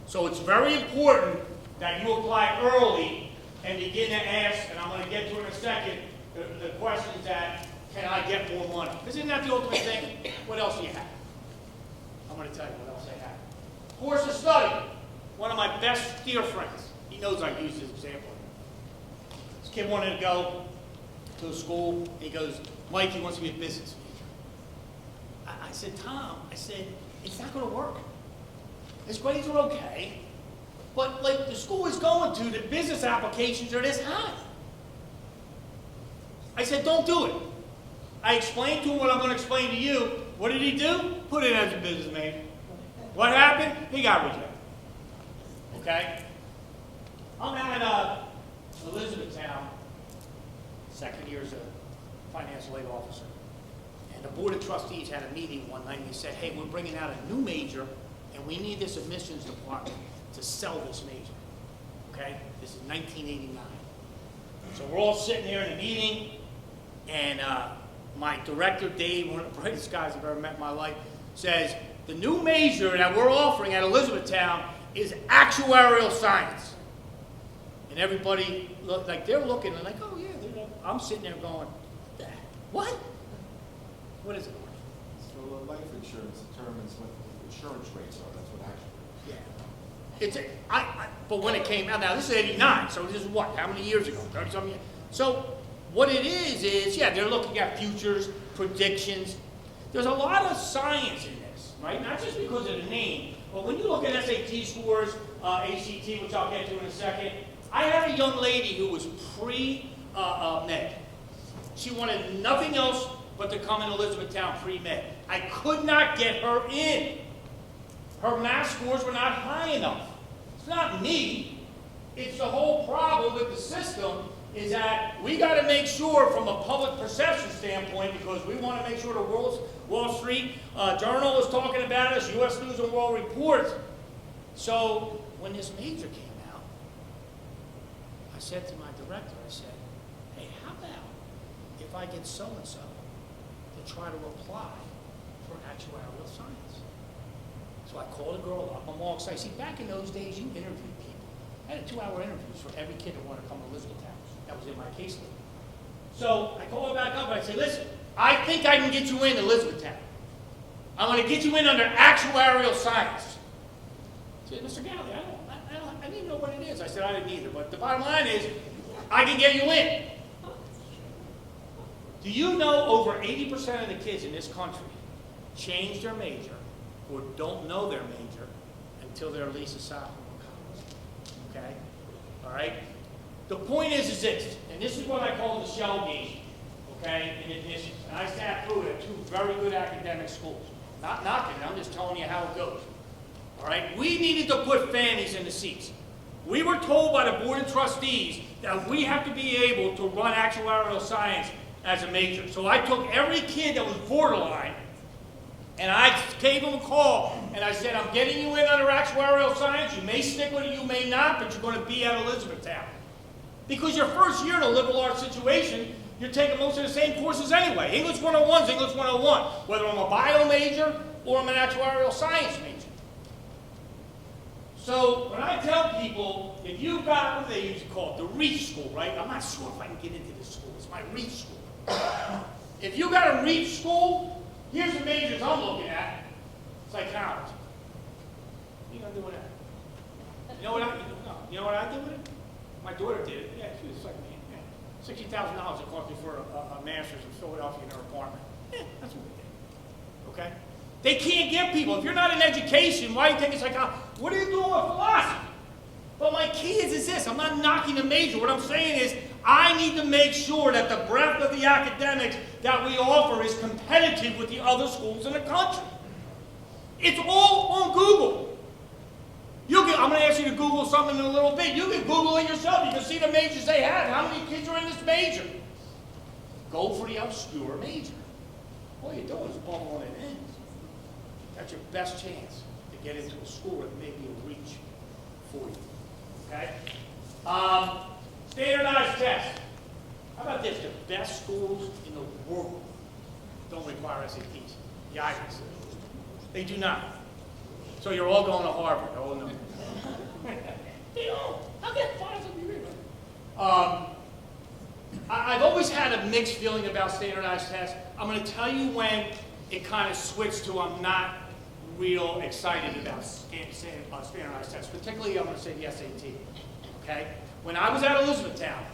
So it's very important that you apply early and begin to ask, and I'm going to get to in a second, the questions that, can I get more money? Isn't that the ultimate thing? What else do you have? I'm going to tell you what else I have. Course of study. One of my best dear friends. He knows I use this example. This kid wanted to go to a school. And he goes, Mike, he wants to be a business major. I said, Tom, it's not going to work. His grades are okay. But like the school he's going to, the business applications are this high. I said, don't do it. I explained to him what I'm going to explain to you. What did he do? Put it as a business major. What happened? He got rejected. Okay? I'm at Elizabethtown, second year as a financial aid officer. And the Board of Trustees had a meeting one night and they said, hey, we're bringing out a new major and we need this admissions department to sell this major. Okay? This is 1989. So we're all sitting there in the meeting. And my director, Dave, one of the brightest guys I've ever met in my life, says, the new major that we're offering at Elizabethtown is actuarial science. And everybody, they're looking and like, oh yeah, I'm sitting there going, what? What is it? So life insurance determines what the insurance rates are. That's what actually. Yeah. But when it came out, now this is 89, so this is what, how many years ago? 30-something years. So what it is, yeah, they're looking at futures, predictions. There's a lot of science in this, right? Not just because of the name, but when you look at SAT scores, ACT, which I'll get to in a second, I had a young lady who was pre-med. She wanted nothing else but to come in Elizabethtown pre-med. I could not get her in. Her math scores were not high enough. It's not me. It's the whole problem with the system is that we got to make sure from a public perception standpoint, because we want to make sure the Wall Street Journal is talking about us, U.S. News and World Report. So when this major came out, I said to my director, I said, hey, how about if I get so-and-so to try to apply for actuarial science? So I called a girl up. I'm all excited. See, back in those days, you interviewed people. I had 2-hour interviews for every kid that wanted to come to Elizabethtown. That was in my caseload. So I called her back up and I said, listen, I think I can get you in Elizabethtown. I'm going to get you in under actuarial science. She said, Mr. Gatley, I didn't even know what it is. I said, I didn't either. But the bottom line is, I can get you in. Do you know over 80% of the kids in this country change their major or don't know their major until they're at least a sophomore in college? Okay? All right? The point is this, and this is what I call the shell game, okay, in addition. And I sat through it at two very good academic schools. Not knocking it, I'm just telling you how it goes. All right? We needed to put fannies in the seats. We were told by the board of trustees that we have to be able to run actuarial science as a major. So I took every kid that was borderline, and I gave them a call, and I said, I'm getting you in under actuarial science. You may stick with it, you may not, but you're going to be at Elizabethtown. Because your first year in a liberal arts situation, you're taking most of the same courses anyway. English 101 is English 101, whether I'm a bio major or I'm an actuarial science major. So when I tell people, if you've got what they used to call it, the reach school, right? I'm not sure if I can get into this school. It's my reach school. If you got a reach school, here's the majors I'm looking at. Psychology. What are you going to do with that? You know what I did with it? My daughter did it. Yeah, she was like me. Yeah. $60,000 it cost me for a master's in Philadelphia in her apartment. Yeah, that's what we did. Okay? They can't get people. If you're not in education, why are you taking psychology? What are you doing with philosophy? But my key is this. I'm not knocking the major. What I'm saying is I need to make sure that the breadth of the academics that we offer is competitive with the other schools in the country. It's all on Google. I'm going to ask you to Google something in a little bit. You can Google it yourself. You can see the majors they have. How many kids are in this major? Go for the obscure major. All you're doing is bumbling it in. That's your best chance to get into a school that may be a reach for you. Okay? Standardized tests. How about this? The best schools in the world don't require SATs. The Irish. They do not. So you're all going to Harvard. Oh, no. They don't. How can 5 of you read? I've always had a mixed feeling about standardized tests. I'm going to tell you when it kind of switched to I'm not real excited about standardized tests. Particularly, I'm going to say the SAT. Okay? When I was at Elizabethtown,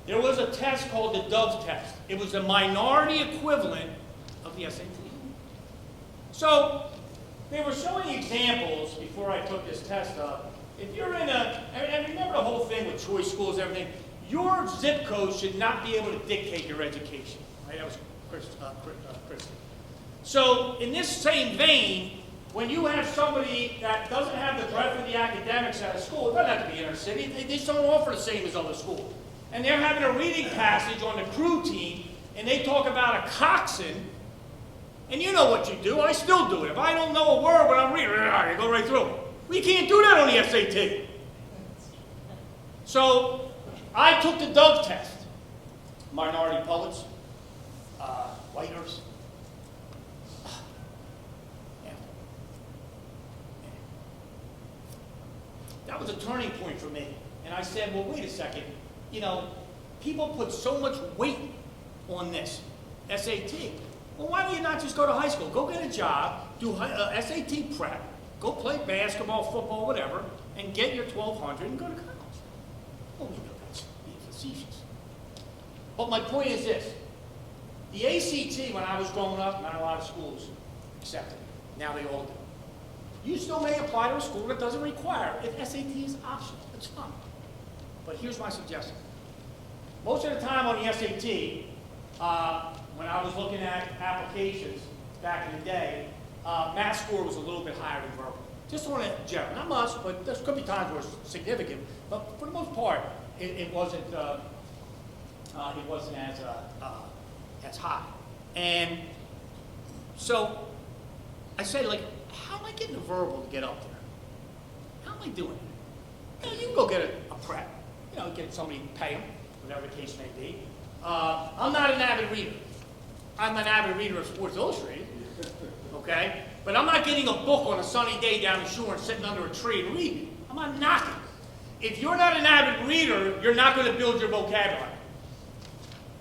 there was a test called the Dove test. It was the minority equivalent of the SAT. So they were showing examples before I took this test up. If you're in and remember the whole thing with choice schools and everything, your zip code should not be able to dictate your education. Right? That was Kristen. So in this same vein, when you have somebody that doesn't have the breadth of the academics at a school, it doesn't have to be inner city, they just don't offer the same as other schools. And they're having a reading passage on the crew team, and they talk about a coxswain, and you know what you do. I still do it. If I don't know a word when I'm reading, I go right through it. We can't do that on the SAT. So I took the Dove test. Minority poets, writers. That was a turning point for me. And I said, well, wait a second. You know, people put so much weight on this SAT. Well, why do you not just go to high school? Go get a job, do SAT prep, go play basketball, football, whatever, and get your 1,200 and go to college. Well, we know that's being facetious. But my point is this. The ACT, when I was growing up, not a lot of schools accepted it. Now they all do. You still may apply to a school that doesn't require it. If SAT is optional, it's fine. But here's my suggestion. Most of the time on the SAT, when I was looking at applications back in the day, math score was a little bit higher than verbal. Just on a general, not much, but there could be times where it's significant. But for the most part, it wasn't as high. And so I say, like, how am I getting a verbal to get up there? How am I doing it? You know, you can go get a prep. You know, get somebody to pay them, whatever the case may be. I'm not an avid reader. I'm an avid reader of Sports Illustrated, okay? But I'm not getting a book on a sunny day down the shore and sitting under a tree and reading. I'm not knocking. if you're not an avid reader, you're not going to build your vocabulary.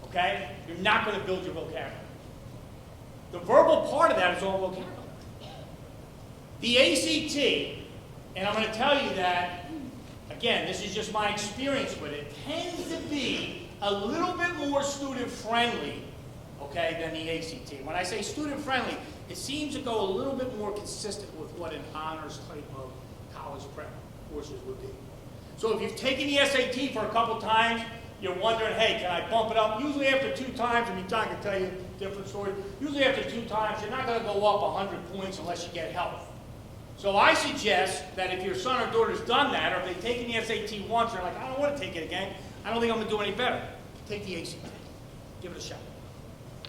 Okay? You're not going to build your vocabulary. The verbal part of that is all vocabulary. The ACT, and I'm going to tell you that, again, this is just my experience with it, tends to be a little bit more student-friendly, okay, than the ACT. When I say student-friendly, it seems to go a little bit more consistent with what an honors type of college prep courses would be. So if you've taken the SAT for a couple times, you're wondering, hey, can I bump it up? Usually after 2 times, I mean, John can tell you a different story. Usually after 2 times, you're not going to go up 100 points unless you get help. So I suggest that if your son or daughter's done that, or if they've taken the SAT once, they're like, I don't want to take it again. I don't think I'm going to do any better. Take the ACT. Give it a shot.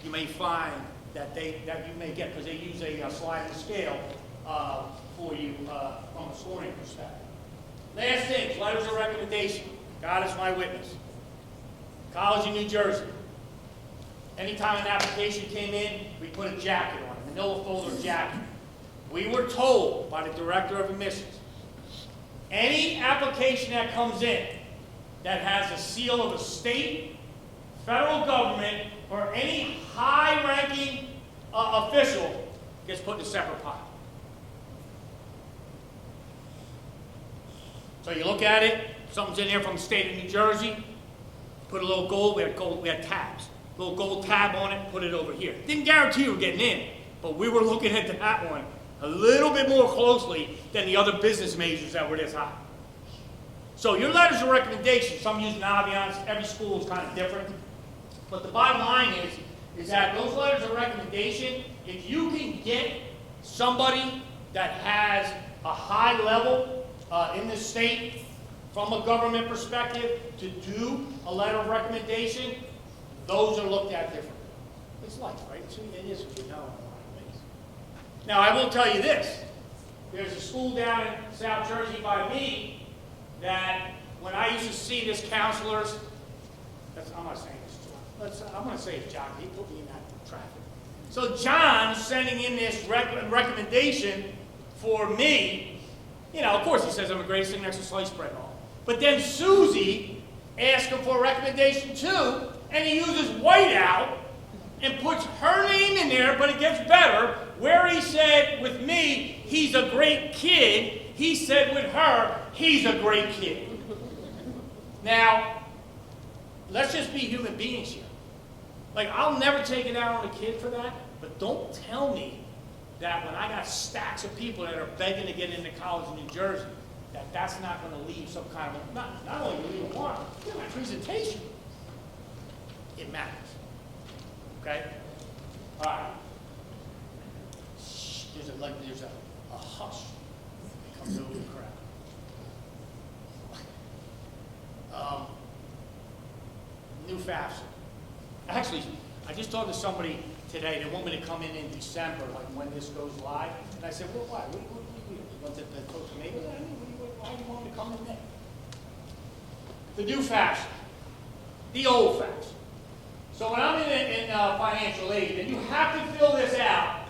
You may find that you may get, because they use a sliding scale for you from a scoring perspective. Last thing, letters of recommendation. God is my witness. College in New Jersey. Anytime an application came in, we put a jacket on it, a manila folder jacket. We were told by the director of admissions, any application that comes in that has a seal of the state, federal government, or any high-ranking official gets put in a separate pile. So you look at it, something's in there from the state of New Jersey, put a little gold, we had tabs. A little gold tab on it, put it over here. Didn't guarantee you were getting in, but we were looking at that one a little bit more closely than the other business majors that were this high. So your letters of recommendation, some use Naviance, every school is kind of different. But the bottom line is that those letters of recommendation, if you can get somebody that has a high level in the state from a government perspective to do a letter of recommendation, those are looked at differently. It's life, right? So it is what you know in a lot of ways. Now, I will tell you this. There's a school down in South Jersey by me that when I used to see this counselors, I'm not saying this, I'm going to say it's John. He put me in that traffic. So John's sending in this recommendation for me. You know, of course he says I'm the greatest thing next to sliced bread and all. But then Susie asked him for a recommendation too, and he uses whiteout and puts her name in there, but it gets better. Where he said with me, he's a great kid, he said with her, he's a great kid. Now, let's just be human beings here. Like, I'll never take it out on a kid for that, but don't tell me that when I got stacks of people that are begging to get into college in New Jersey, that's not going to leave some kind of, not only will leave a mark, but my presentation. It matters. Okay? All right. Shh, there's a hush that comes over the crowd. New FAFSA. Actually, I just talked to somebody today. They want me to come in December, like when this goes live. And I said, well, why? What do you want the folks to make it? Why do you want me to come in there? The new FAFSA. The old FAFSA. So when I'm in financial aid, and you have to fill this out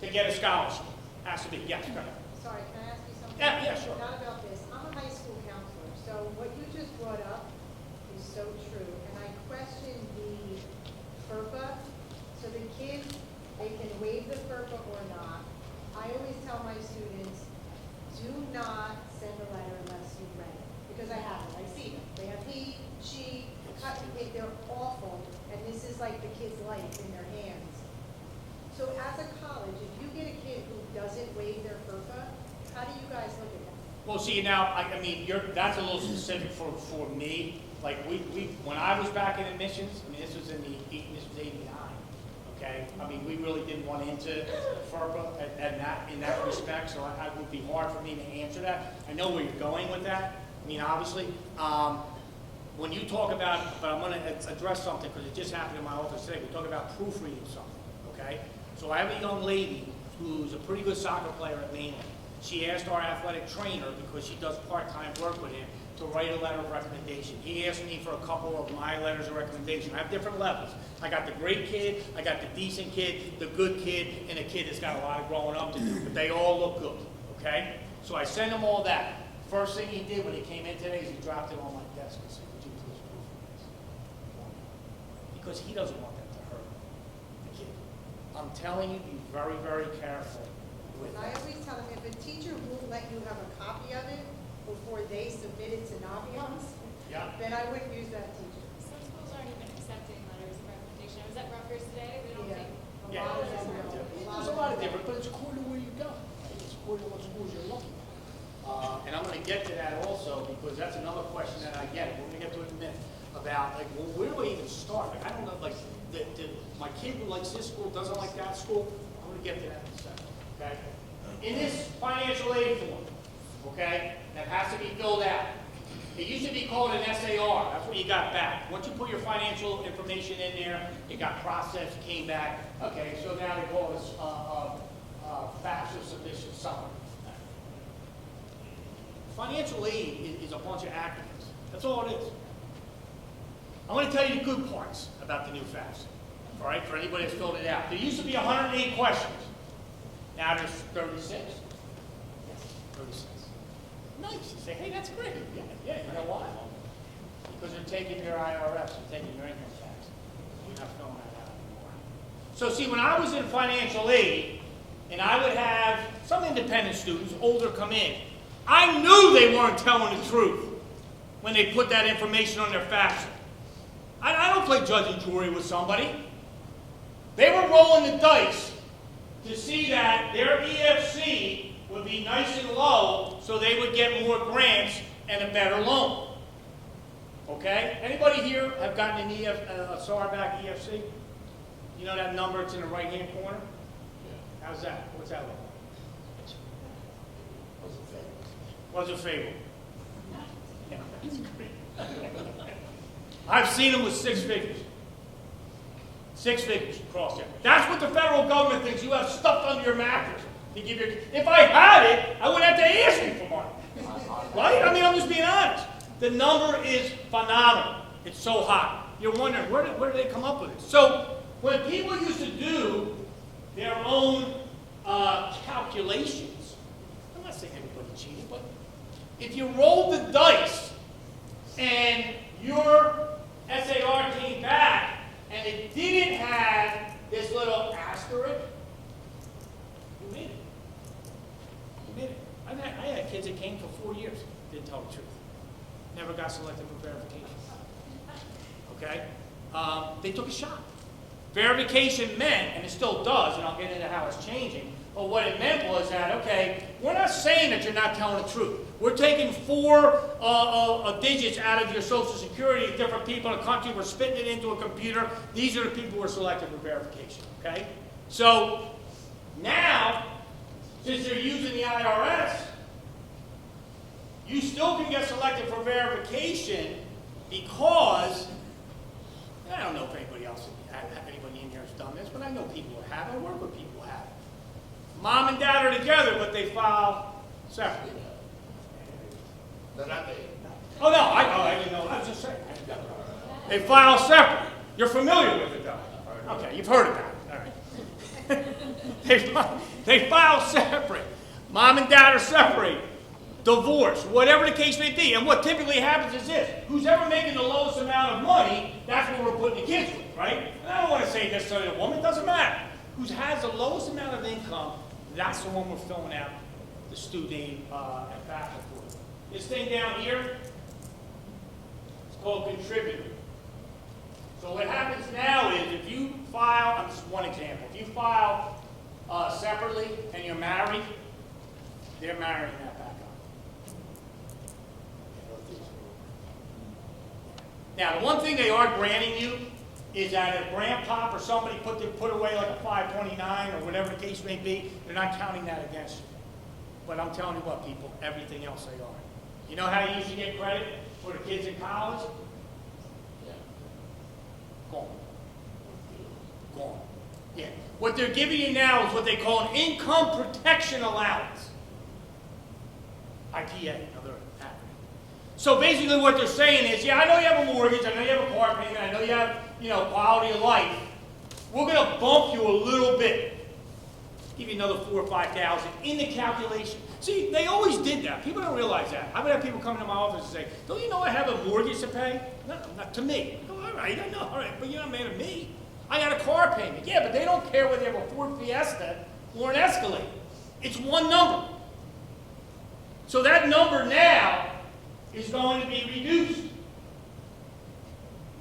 to get a scholarship. Has to be. Yes, go ahead. Sorry, can I ask you something? Yeah, sure. Not about this. I'm a high school counselor, so what you just brought up is so true. And I question the FERPA. So the kids, they can waive the FERPA or not. I always tell my students, do not send a letter unless you've read it. Because I have it. I see them. They have he, she, cut, they're awful. And this is like the kid's life in their hands. So as a college, if you get a kid who doesn't waive their FERPA, how do you guys look at that? Well, see, now, I mean, that's a little specific for me. Like, when I was back in admissions, I mean, this was 89, okay? I mean, we really didn't want into FERPA in that respect, so it would be hard for me to answer that. I know where you're going with that. I mean, obviously, when you talk about, but I'm going to address something because it just happened in my office today. We talk about proofreading something, okay? So I have a young lady who's a pretty good soccer player at Mainland. She asked our athletic trainer, because she does part-time work with him, to write a letter of recommendation. He asked me for a couple of my letters of recommendation. I have different levels. I got the great kid, I got the decent kid, the good kid, and a kid that's got a lot of growing up to do, but they all look good, okay? So I send them all that. First thing he did when he came in today is he dropped it on my desk and said, "Would you please proof this?" Because he doesn't want that to hurt the kid. I'm telling you, be very, very careful with I that. always tell them, if a teacher won't let you have a copy of it before they submit it to Naviance, Yeah. then I wouldn't use that teacher. Some schools aren't even accepting letters of recommendation. I was at Rutgers today, they don't Yeah. take. Yeah, A lot of there's them don't. a lot of different, but it's according to where you go. Right? It's according to what schools you're looking at. And I'm going to get to that also because that's another question that I get. We're going to get to it in a minute about like, well, where do I even start? Like, I don't know, like, my kid who likes this school doesn't like that school. I'm going to get to that in a second. Okay? In this financial aid form, okay, that has to be filled out. It used to be called an SAR. That's what you got back. Once you put your financial information in there, it got processed, came back. Okay, so now they call this FAFSA submission summary. Financial aid is a bunch of acronyms. That's all it is. I'm going to tell you the good parts about the new FAFSA. All right, for anybody that's filled it out. There used to be 108 questions. Now there's 36. Yes, 36. Nice. You say, hey, that's great. Yeah, you know why? Because they're taking your IRS, they're taking your income tax. You're not filling that out anymore. So see, when I was in financial aid, and I would have some independent students, older, come in, I knew they weren't telling the truth when they put that information on their FAFSA. I don't play judge and jury with somebody. They were rolling the dice to see that their EFC would be nice and low so they would get more grants and a better loan. Okay? Anybody here have gotten an a SAR back EFC? You know that number? It's in the right-hand corner? Yeah. How's that? What's that look like? Was it favorable? Yeah, that's great. I've seen them with 6 figures. 6 figures across there. That's what the federal government thinks you have stuffed under your mattress to give your. If I had it, I wouldn't have to ask you for money. Right? I mean, I'm just being honest. The number is phenomenal. It's so high. You're wondering, where did they come up with it? So, when people used to do their own calculations, I'm not saying everybody cheated, but if you rolled the dice and your SAR came back and it didn't have this little asterisk, you made it. You made it. I had kids that came for 4 years, didn't tell the truth. Never got selected for verification. Okay? They took a shot. Verification meant, and it still does, and I'll get into how it's changing, but what it meant was that, okay, we're not saying that you're not telling the truth. We're taking 4 digits out of your Social Security of different people in the country. We're spitting it into a computer. These are the people who are selected for verification, okay? So now, since they're using the IRS, you still can get selected for verification because, I don't know if anybody else, anybody in here has done this, but I know people who have. I work with people who have. Mom and dad are together, but they file separately. They're not there. Oh, no, I didn't know. I was just saying. They file separate. You're familiar with it, though. Okay, you've heard about it. All right. They file separate. Mom and dad are separated. Divorce, whatever the case may be. And what typically happens is this. Who's ever making the lowest amount of money, that's what we're putting the kids with, right? And I don't want to say necessarily a woman. It doesn't matter. Who has the lowest amount of income, that's the one we're filling out the student aid and FAFSA for. This thing down here, it's called contributor. So what happens now is if you file, I'm just one example, if you file separately and you're married, they're marrying that back up. Now, the one thing they are granting you is that if grandpop or somebody put away like a 529 or whatever the case may be, they're not counting that against you. But I'm telling you what, people, everything else they are. You know how you used to get credit for the kids in college? Yeah. Gone. Gone. Yeah. What they're giving you now is what they call an income protection allowance. IPA, another acronym. So basically what they're saying is, yeah, I know you have a mortgage, I know you have a car payment, I know you have, quality of life. We're going to bump you a little bit. Give you another $4,000 or $5,000 in the calculation. See, they always did that. People don't realize that. I've had people come into my office and say, don't you know I have a mortgage to pay? No, not to me. I go, all right, I know, all right, but you're not mad at me. I got a car payment. Yeah, but they don't care whether they have a Ford Fiesta or an Escalade. It's one number. So that number now is going to be reduced.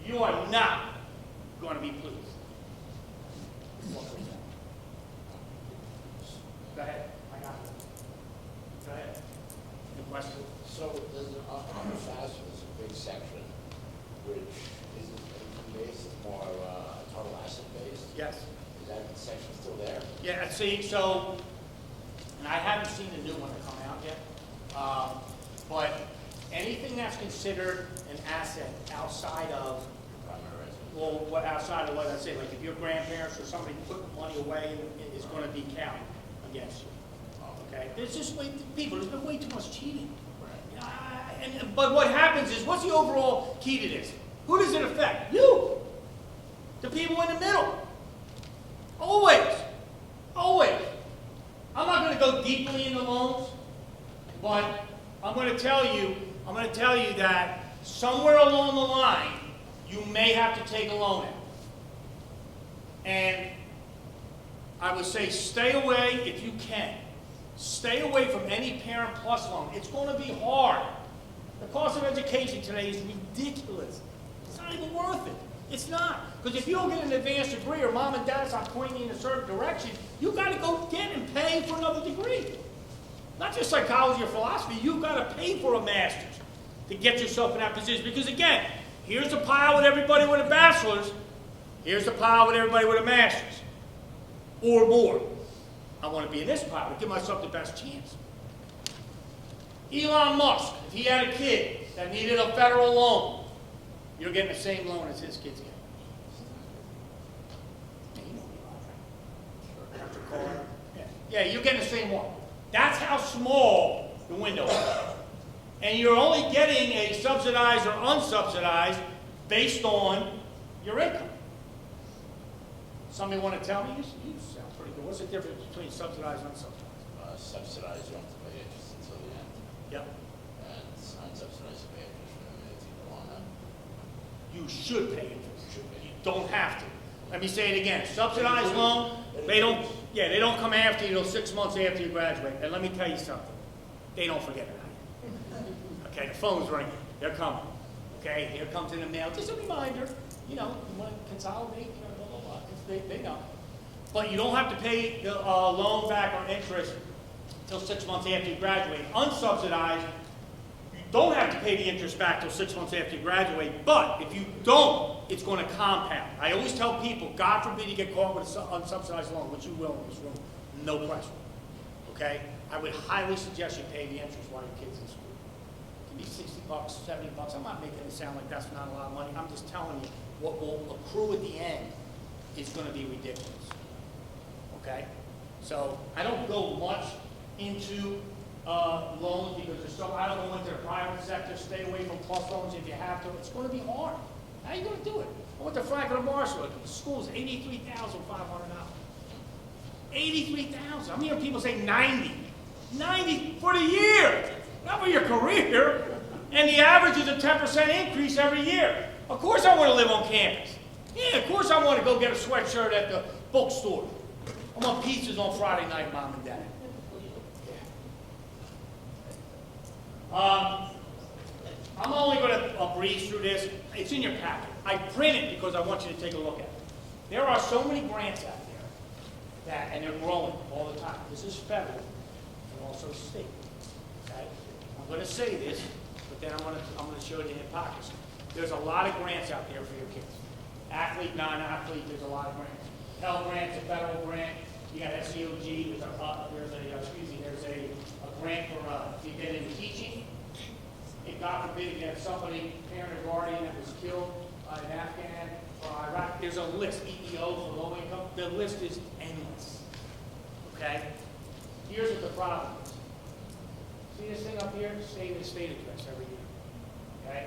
You are not going to be pleased. Go ahead. I got it. Go ahead. The question. So there's on the FAFSA, there's a big section which isn't income-based, more total asset-based. Yes. Is that section still there? Yeah, see, so, and I haven't seen the new one to come out yet, but anything that's considered an asset outside of, Primary residence. well, what outside of what I say, like if your grandparents or somebody put money away, it's going to be counted against you. Okay, there's just there's been way too much cheating. But what happens is, what's the overall key to this? Who does it affect? You, the people in the middle. Always, always. I'm not going to go deeply into loans, but I'm going to tell you that somewhere along the line, you may have to take a loan out. And I would say stay away if you can. Stay away from any Parent Plus loan. It's going to be hard. The cost of education today is ridiculous. It's not even worth it. It's not. Because if you don't get an advanced degree or mom and dad's not pointing you in a certain direction, you've got to go get and pay for another degree. Not just psychology or philosophy, you've got to pay for a master's to get yourself in that position. Because again, here's a pile with everybody with a bachelor's, here's the pile with everybody with a master's, or more. I want to be in this pile to give myself the best chance. Elon Musk, if he had a kid that needed a federal loan, you're getting the same loan as his kids get. Yeah, you're getting the same one. That's how small the window is. And you're only getting a subsidized or unsubsidized based on your income. Somebody want to tell me? You sound pretty good. What's the difference between subsidized and unsubsidized? Subsidized, you don't have to pay interest until the end. Yep. And unsubsidized, you pay interest when it's either on them. You should pay interest. You should pay. You don't have to. Let me say it again. Subsidized loan, they don't come after you till 6 months after you graduate. And let me tell you something. They don't forget about you. Okay, the phone's ringing. They're coming. Okay, here comes in the mail. Just a reminder. You know, you want to consolidate, blah, blah, blah. They know. But you don't have to pay the loan back or interest till 6 months after you graduate. Unsubsidized, you don't have to pay the interest back till 6 months after you graduate, but if you don't, it's going to compound. I always tell people, God forbid you get caught with an unsubsidized loan, which you will in this room, no question. Okay? I would highly suggest you pay the interest while your kid's in school. It can be $60, $70. I'm not making it sound like that's not a lot of money. I'm just telling you what will accrue at the end is going to be ridiculous. Okay? So I don't go much into loans because I don't go into the private sector. Stay away from plus loans if you have to. It's going to be hard. How are you going to do it? I went to Franklin Marshall. The school's $83,500. $83,000. I'm hearing people say 90. 90 for the year, not for your career. And the average is a 10% increase every year. Of course I want to live on campus. Yeah, of course I want to go get a sweatshirt at the bookstore. I want pizzas on Friday night, Mom and Dad. I'm only going to breeze through this. It's in your packet. I print it because I want you to take a look at it. There are so many grants out there, and they're growing all the time. This is federal and also state. Okay? I'm going to say this, but then I'm going to show you the hypocrisy. There's a lot of grants out there for your kids. Athlete, non-athlete, there's a lot of grants. Pell Grant's a federal grant. You got SEOG, there's a grant for to get into teaching. If God forbid you have somebody, parent or guardian that was killed in Afghan or Iraq, there's a list, EEO for low income. The list is endless. Okay? Here's what the problem is. See this thing up here? State address every year. Okay?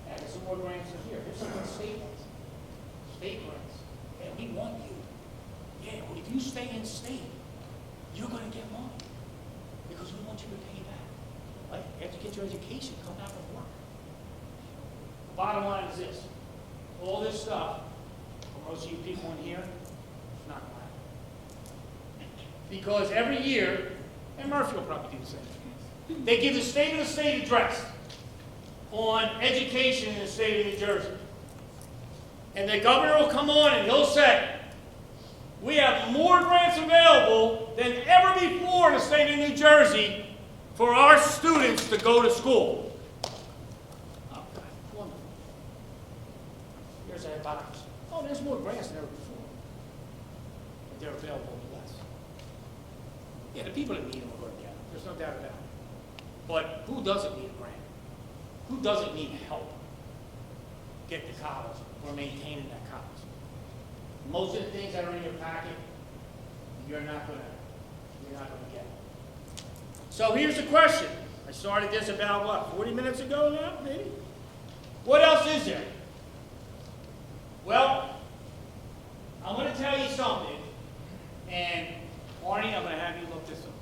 And there's some more grants in here. Here's some state ones. State grants. And we want you. Yeah, well, if you stay in state, you're going to get money. Because we bottom line is this. All this stuff, for most of you people in here, it's not going to happen. Because every year, and Murphy will probably do the same thing, they give the State of the State address on education in the state of New Jersey. And the governor will come on and he'll say, we have more grants available than ever before in the state of New Jersey for our students to go to school. Oh, God, wonderful. Here's a box. Oh, there's more grants than ever before. But they're available less. Yeah, the people that need them are going to get them. There's no doubt about it. But who doesn't need a grant? Who doesn't need help get to college or maintaining that college? Most of the things that are in your packet, you're not gonna get. So here's the question. I started this about what, 40 minutes ago now, maybe? What else is there? Well, I'm gonna tell you something, and Arnie, I'm gonna have you look this up.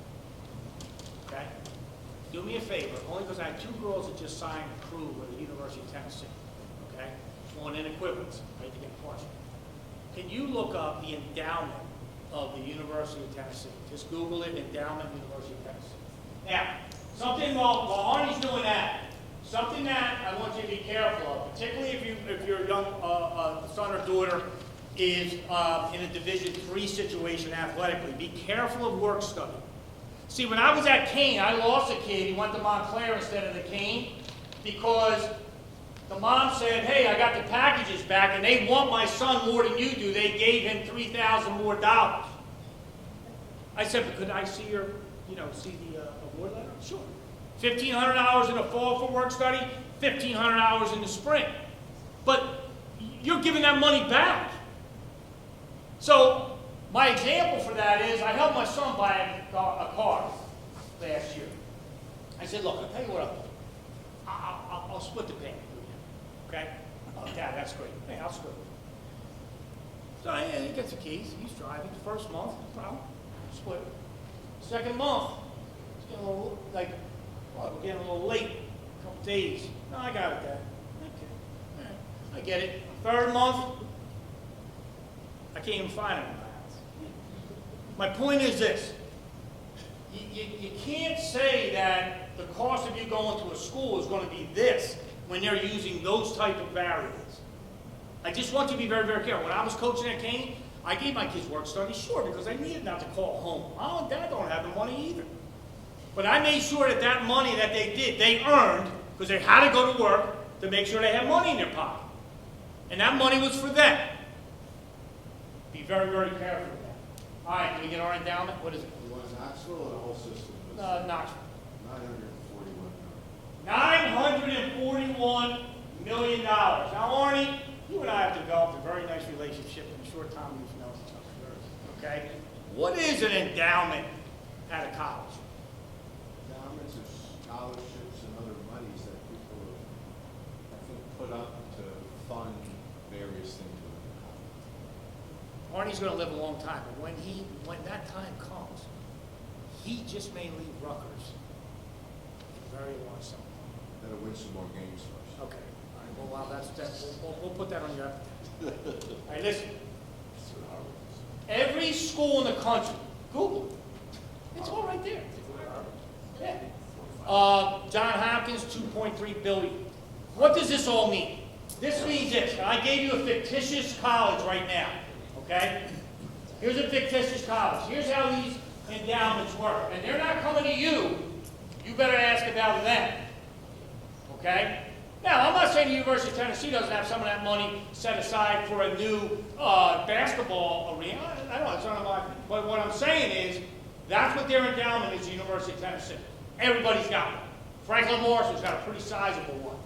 Okay? Do me a favor, only because I have 2 girls that just signed a crew with the University of Tennessee. Okay? On an equivalence, right, to get partial. Can you look up the endowment of the University of Tennessee? Just Google it, endowment, University of Tennessee. Now, something while Arnie's doing that, something that I want you to be careful of, particularly if your young son or daughter is in a Division III situation athletically, be careful of work study. See, when I was at Kane, I lost a kid. He went to Montclair instead of the Kane because the mom said, hey, I got the packages back, and they want my son more than you do. They gave him $3,000 more. I said, but could I see your, see the award letter? Sure. 1,500 hours in the fall for work study, 1,500 hours in the spring. But you're giving that money back. So my example for that is I helped my son buy a car last year. I said, look, I'll tell you what I'll do. I'll split the payment. Okay? Oh, Dad, that's great. Hey, I'll split it. So he gets the keys. He's driving. The first month, no problem. Split it. Second month, it's getting a little, we're getting a little late. A couple days. No, I got it, Dad. Okay. All right. I get it. Third month, I can't even find it in my house. My point is this. You can't say that the cost of you going to a school is going to be this when they're using those type of variables. I just want you to be very, very careful. When I was coaching at Kane, I gave my kids work study, sure, because I needed not to call home. Mom and Dad don't have the money either. But I made sure that that money that they did, they earned, because they had to go to work to make sure they had money in their pocket. And that money was for them. Be very, very careful with that. All right, can we get our endowment? What is it? You want Knoxville or the whole system? Knoxville. 941. $941 million. Now, Arnie, you and I have developed a very nice relationship in the short time we've known each other. Okay? What is an endowment at a college? Endowments are scholarships and other monies that people have, I think, put up to fund various things within the college. Arnie's going to live a long time, but when that time comes, he just may leave Rutgers in very large sum. That'll win some more games for us. Okay. All right. Well, we'll put that on your appetite. All right, listen. Every school in the country, Google it. It's all right there. Yeah. John Hopkins, $2.3 billion. What does this all mean? This means this. And I gave you a fictitious college right now. Okay? Here's a fictitious college. Here's how these endowments work. And they're not coming to you. You better ask about them. Okay? Now, I'm not saying the University of Tennessee doesn't have some of that money set aside for a new basketball arena. I don't know. It's not my, but what I'm saying is that's what their endowment is, the University of Tennessee. Everybody's got one. Franklin Morrison's got a pretty sizable one.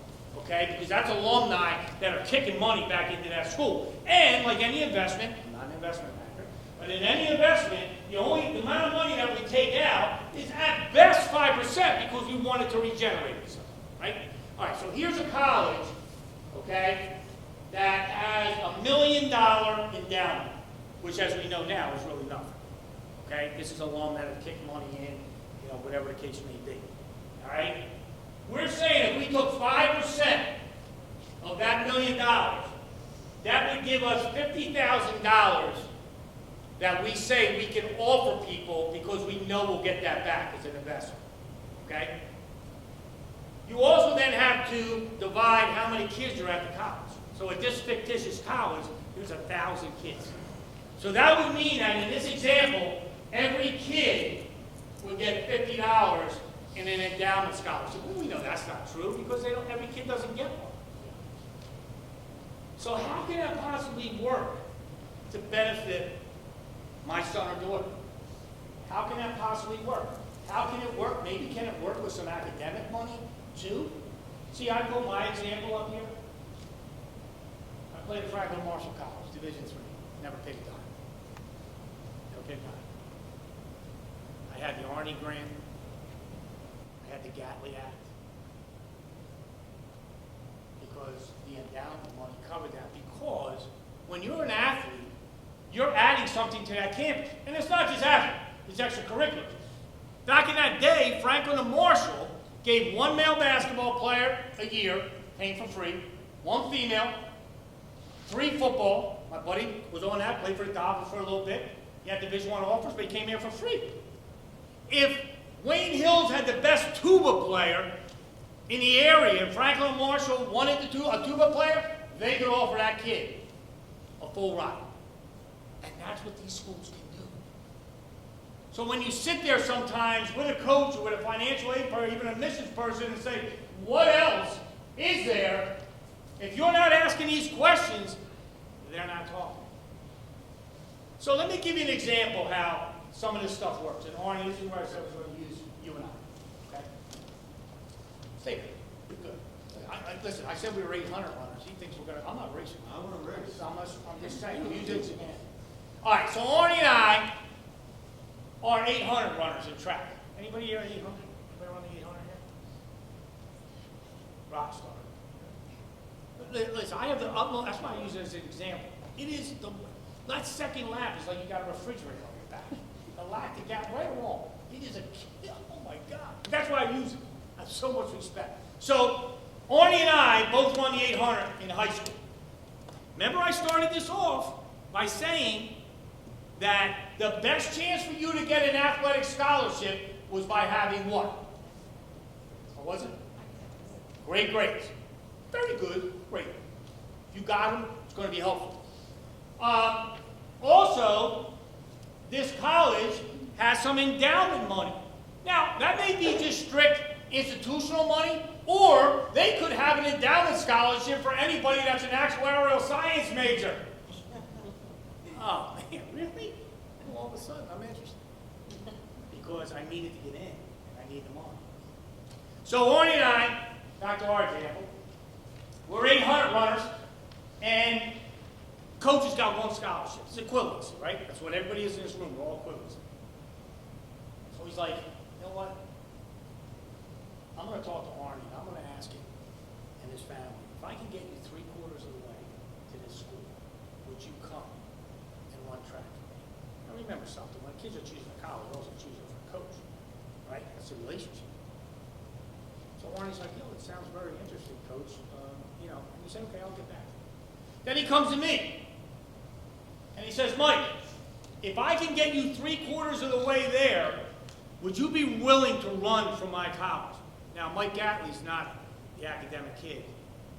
Okay? Because that's alumni that are kicking money back into that school. And like any investment, I'm not an investment banker, but in any investment, the amount of money that we take out is at best 5% because we want it to regenerate itself. Right? All right, so here's a college, okay, that has $1 million endowment, which as we know now is really nothing. Okay? This is a loan that have kicked money in, whatever the case may be. All right? We're saying if we took 5% of that that would give us $50,000 that we say we can offer people because we know we'll get that back as an investment, okay? You also then have to divide how many kids are at the college. So at this fictitious college, there's 1,000 kids. So that would mean that in this example, every kid would get $50 in an endowment scholarship. Well, we know that's not true because every kid doesn't get one. So how can that possibly work to benefit my son or daughter? How can that possibly work? How can it work? Maybe can it work with some academic money too? See, I put my example up here. I played at Franklin Marshall College, Division III. Never paid a dime. Never paid a dime. I had the Arnie grant. I had the Gatley Act. Because the endowment money covered that. Because when you're an athlete, you're adding something to that campus. And it's not just athlete, it's extracurricular. Back in that day, Franklin and Marshall gave one male basketball player a year, paying for free, one female, 3 football. My buddy was on that, played for the Dolphins for a little bit. He had Division I offers, but he came here for free. If Wayne Hills had the best tuba player in the area, and Franklin and Marshall wanted a tuba player, they could offer that kid a full ride. And that's what these schools can do. So when you sit there sometimes with a coach or with a financial aid or even a admissions person and say, what else is there? If you're not asking these questions, they're not talking. So let me give you an example how some of this stuff works. And Arnie, this is where I said I was going to use you and I. Okay? Stay there. You're good. Listen, I said we were 800 runners. He thinks we're going to. I'm not racing. I want to race. I'm just saying. You do it again. All right. So Arnie and I are 800 runners in track. Anybody here at 800? Anybody run the 800 here? Rock star. Listen, I have the utmost. That's why I use it as an example. It is that second lap is like you got a refrigerator on your back. The lactic acid, right or wrong. It is a kill. Oh my God. That's why I use it. I have so much respect. So Arnie and I both run the 800 in high school. Remember, I started this off by saying that the best chance for you to get an athletic scholarship was by having what? What was it? Great grades. Very good. Great. If you got them, it's going to be helpful. Also, this college has some endowment money. Now, that may be just strict institutional money, or they could have an endowment scholarship for anybody that's an actuarial science major. Oh, man, really? Well, all of a sudden, I'm interested. Because I needed to get in, and I need the money. So Arnie and I, back to our example, we're 800 runners, and coaches got one scholarship. It's equivalency, right? That's what everybody is in this room. We're all equivalents. So he's like, you know what? I'm going to talk to Arnie, and I'm going to ask him and his family, if I can get you 3/4 of the way to this school, would you come and run track for me? Now remember something. When kids are choosing a college, they're also choosing for a coach, right? That's a relationship. So Arnie's like, yo, it sounds very interesting, coach. And he said, okay, I'll get back. Then he comes to me, and he says, Mike, if I can get you 3/4 of the way there, would you be willing to run for my college? Now, Mike Gatley's not the academic kid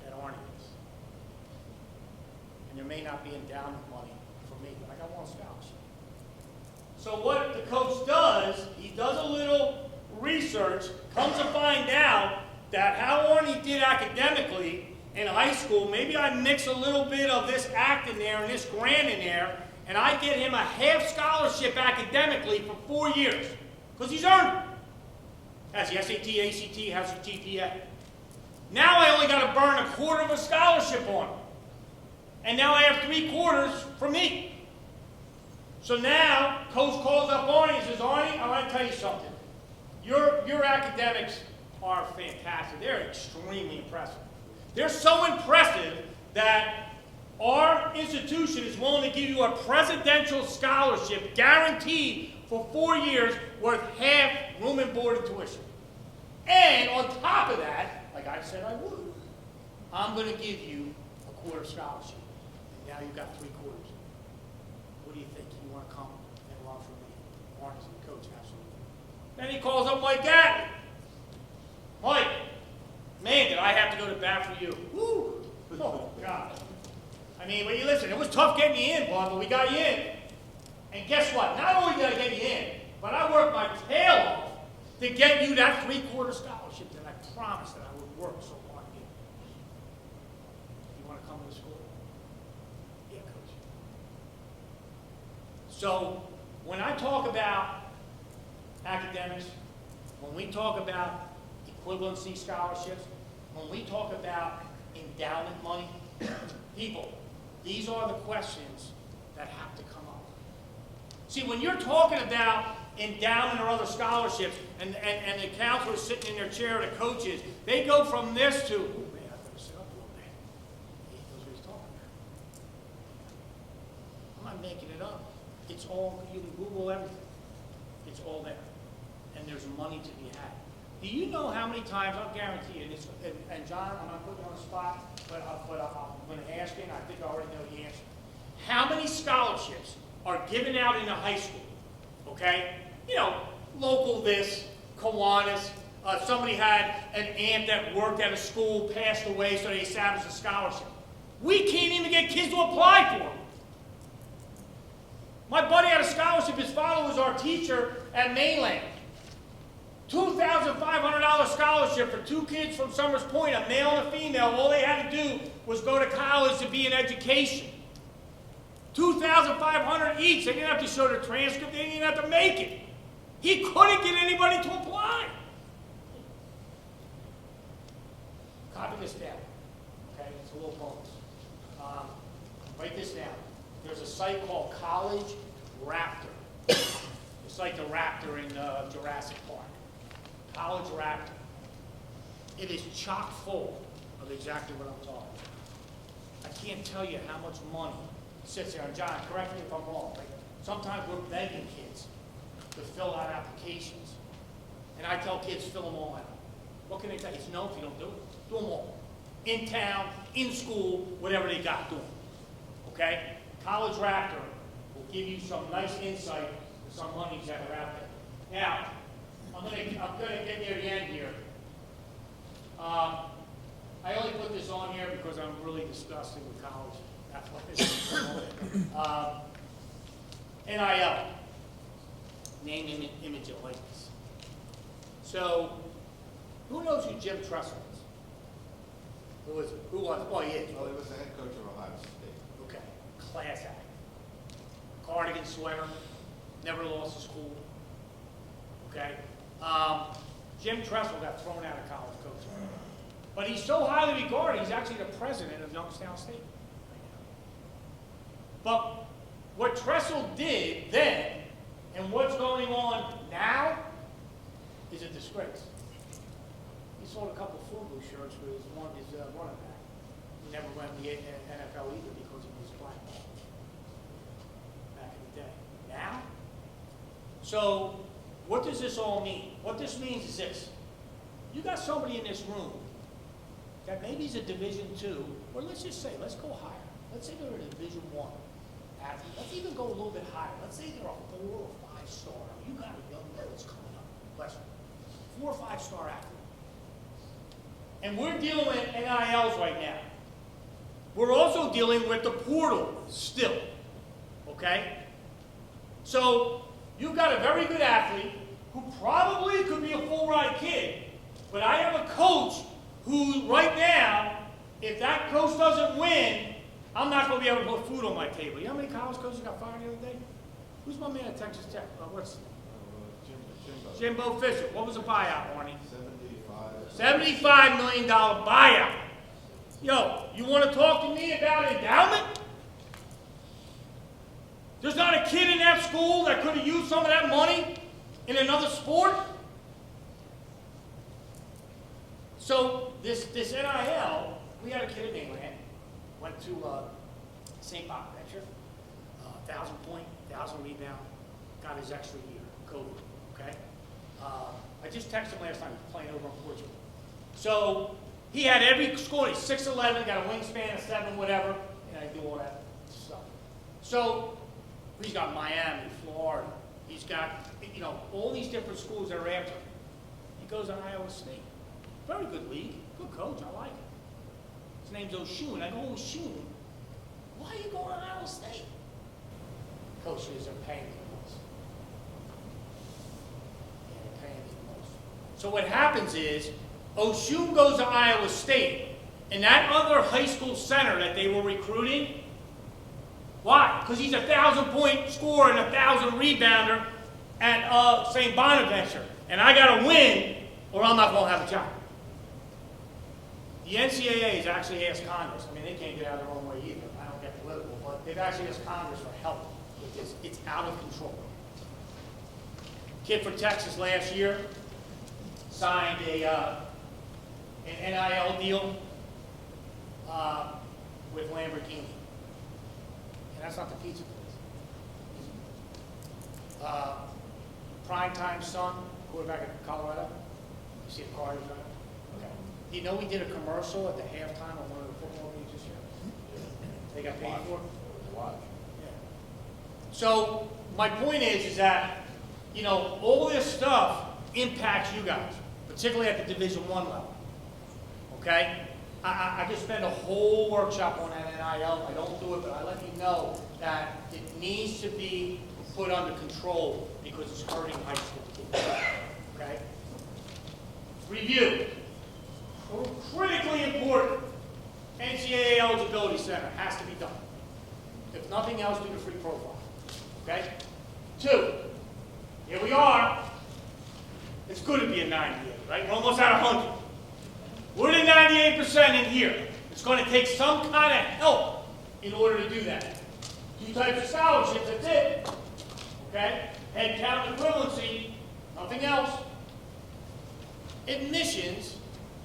that Arnie is. And there may not be endowment money for me, but I got one scholarship. So what the coach does, he does a little research, comes to find out that how Arnie did academically in high school, maybe I mix a little bit of this act in there and this grant in there, and I get him a half scholarship academically for 4 years, because he's earned it. Has the SAT, ACT, has the GPA. Now I only got to burn 1/4 of a scholarship on him. And now I have 3/4 for me. So now, coach calls up Arnie and says, Arnie, I want to tell you something. Your academics are fantastic. They're extremely impressive. They're so impressive that our institution is willing to give you a presidential scholarship guaranteed for 4 years worth half room and board and tuition. And on top of that, like I said I would, I'm going to give you quarter scholarship. And now you've got 3 quarters. What do you think? You want to come and run for me? Mark is the coach, absolutely. Then he calls up Mike Gatley. Mike, man, did I have to go to bat for you? Woo! Oh, God. I mean, well, you listen, it was tough getting you in, Bob, but we got you in. And guess what? Not only did I get you in, but I worked my tail off to get you that 3-quarter scholarship that I promised that I would work so hard to get. You want to come to the school? Yeah, coach. So, when I talk about academics, when we talk about equivalency scholarships, when we talk about endowment money, people, these are the questions that have to come up. See, when you're talking about endowment or other scholarships, and the counselors sitting in their chair, the coaches, they go from this to, oh man, I better sit up a little bit. He knows what he's talking about. I'm not making it up. It's all, you can Google everything. It's all there. And there's money to be had. Do you know how many times, I'll guarantee you, and John, I'm not putting you on the spot, but I'm going to ask you, and I think I already know the answer. How many scholarships are given out in a high school? Okay? You know, local this, Kiwanis, somebody had an aunt that worked at a school, passed away, so they established a scholarship. We can't even get kids to apply for them. My buddy had a scholarship. His father was our teacher at Mainland. $2,500 scholarship for 2 kids from Summers Point, a male and a female. All they had to do was go to college to be in education. $2,500 each. They didn't have to show their transcript. They didn't even have to make it. He couldn't get anybody to apply. Copy this down. Okay, it's a little bonus. Write this down. There's a site called College Raptor. It's like the raptor in Jurassic Park. College Raptor. It is chock full of exactly what I'm talking about. I can't tell you how much money sits there. And John, correct me if I'm wrong. Right? Sometimes we're begging kids to fill out applications. And I tell kids, fill them all out. What can they tell you? It's no if you don't do it. Do them all. In town, in school, whatever they got, do them. Okay? College Raptor will give you some nice insight to some monies that are out there. Now, I'm gonna get near the end here. I only put this on here because I'm really disgusted with college athletics. NIL, name, image, and likeness. So, who knows who Jim Tressel is? Who is it? Who was? Oh, he is. Well, he was the head coach of Ohio State. Okay, class act. Cardigan sweater, never lost a school. Okay? Jim Tressel got thrown out of college coaching. But he's so highly regarded, he's actually the president of Youngstown State right now. But what Tressel did then, and what's going on now, is a disgrace. He sold a couple of FUBU shirts with his running back. He never went to the NFL either because he was black back in the day. Now? So, what does this all mean? What this means is this. You got somebody in this room that maybe is a Division II, or let's just say, let's go higher. Let's say they're a Division I athlete. Let's even go a little bit higher. Let's say they're a 4 or 5 star. You got a young man that's coming up. Bless you. 4 or 5 star athlete. And we're dealing with NILs right now. We're also dealing with the portal still. Okay? So, you've got a very good athlete who probably could be a full-ride kid, but I have a coach who, right now, if that coach doesn't win, I'm not going to be able to put food on my table. You know how many college coaches got fired the other day? Who's my man at Texas Tech? What's Jimbo Fisher. What was the buyout, Arnie? $75 million buyout. Yo, you want to talk to me about endowment? There's not a kid in that school that could have used some of that money in another sport? So this NIL, we had a kid in Mainland, went to St. Bonaventure, 1,000 point, 1,000 rebound, got his extra year, COVID, okay? I just texted him last night, he was playing over in Portugal. So He had every score. He's 6'11", got a wingspan of 7, whatever, and I do all that stuff. So he's got Miami, Florida. He's got, all these different schools that are after him. He goes to Iowa State. Very good league, good coach. I like it. His name's Oshun. I go, Oshun, why are you going to Iowa State? Coach says they're paying me the most. Yeah, they're paying me the most. So what happens is, Oshun goes to Iowa State, and that other high school center that they were recruiting, why? Because he's a 1,000-point scorer and a 1,000 rebounder at St. Bonaventure. And I got to win, or I'm not going to have a job. The NCAA has actually asked Congress. I mean, they can't get out of their own way either. I don't get political, but they've actually asked Congress for help with this. It's out of control. Kid from Texas last year signed an NIL deal with Lamborghini. And that's not the pizza place. Primetime son, quarterback of Colorado. You see the car he's driving? Okay. Do you know we did a commercial at the halftime of one of the football games this year? They got paid for it? Watch. Yeah. So my point is that, all this stuff impacts you guys, particularly at the Division I level. Okay? I could spend a whole workshop on that NIL. I don't do it, but I let you know that it needs to be put under control because it's hurting high school kids. Okay? Review. Critically important. NCAA eligibility center has to be done. If nothing else, do the free profile. Okay? 2. Here we are. It's good to be a 98, right? We're almost at 100. We're at 98% in here. It's going to take some kind of help in order to do that. 2 types of scholarships, that's it. Okay? Head count equivalency, nothing else. Admissions,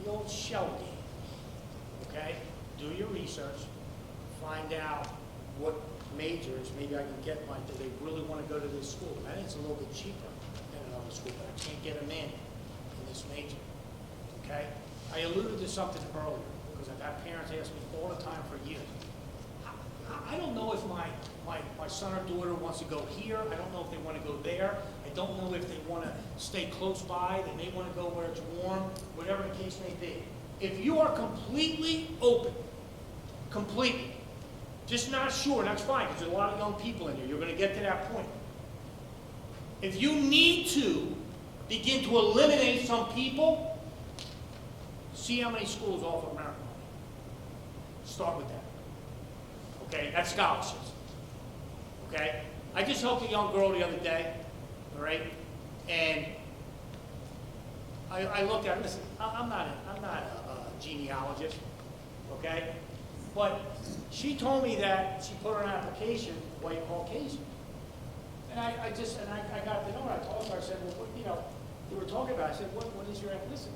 the old shell game. Okay? Do your research. Find out what majors maybe I can get do they really want to go to this school? I think it's a little bit cheaper than another school, but I can't get them in this major. Okay? I alluded to something earlier, because I've had parents ask me all the time for years. I don't know if my son or daughter wants to go here. I don't know if they want to go there. I don't know if they want to stay close by. They may want to go where it's warm, whatever the case may be. If you are completely open, completely, just not sure, that's fine, because there's a lot of young people in here. You're going to get to that point. If you need to begin to eliminate some people, see how many schools offer merit money. Start with that. Okay, that's scholarships. Okay, I just helped a young girl the other day. All right, and I looked at her. Listen, I'm not a genealogist. Okay, but she told me that she put her in an application white Caucasian, and I got to know her. I told her. I said, well, what, we were talking about. I said, what is your ethnicity?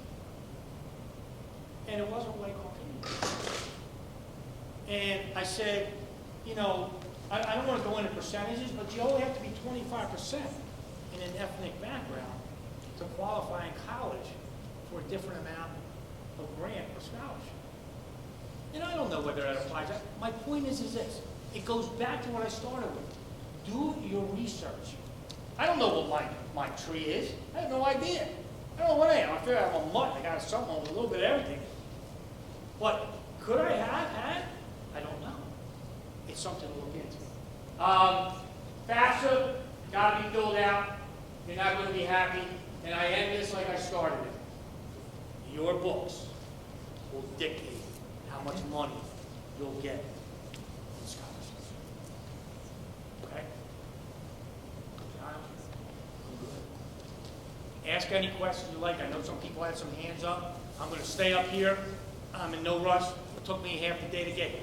And it wasn't white Caucasian. And I said, I don't want to go into percentages, but you only have to be 25% in an ethnic background to qualify in college for a different amount of grant or scholarship. And I don't know whether that applies. My point is this. It goes back to what I started with. Do your research. I don't know what my tree is. I have no idea. I don't know what I am. I feel like I'm a mutt. I got something with a little bit of everything. But could I have had? I don't know. It's something to look into. FAFSA, got to be filled out. You're not going to be happy. And I end this like I started it. Your books will dictate how much money you'll get in scholarships. Okay? I'm good. Ask any questions you like. I know some people had some hands up. I'm going to stay up here. I'm in no rush. It took me half the day to get here.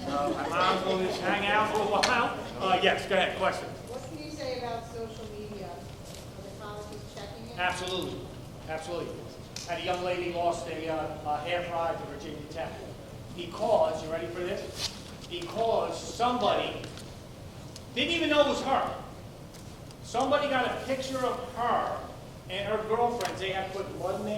My mom will just hang out for a while. Yes, go ahead. Question. What can you say about social media? Are the colleges checking it? Absolutely. Absolutely. Had a young lady lost a half ride to Virginia Tech. Because, you ready for this? Because somebody didn't even know it was her. Somebody got a picture of her and her girlfriends. They had put blood masks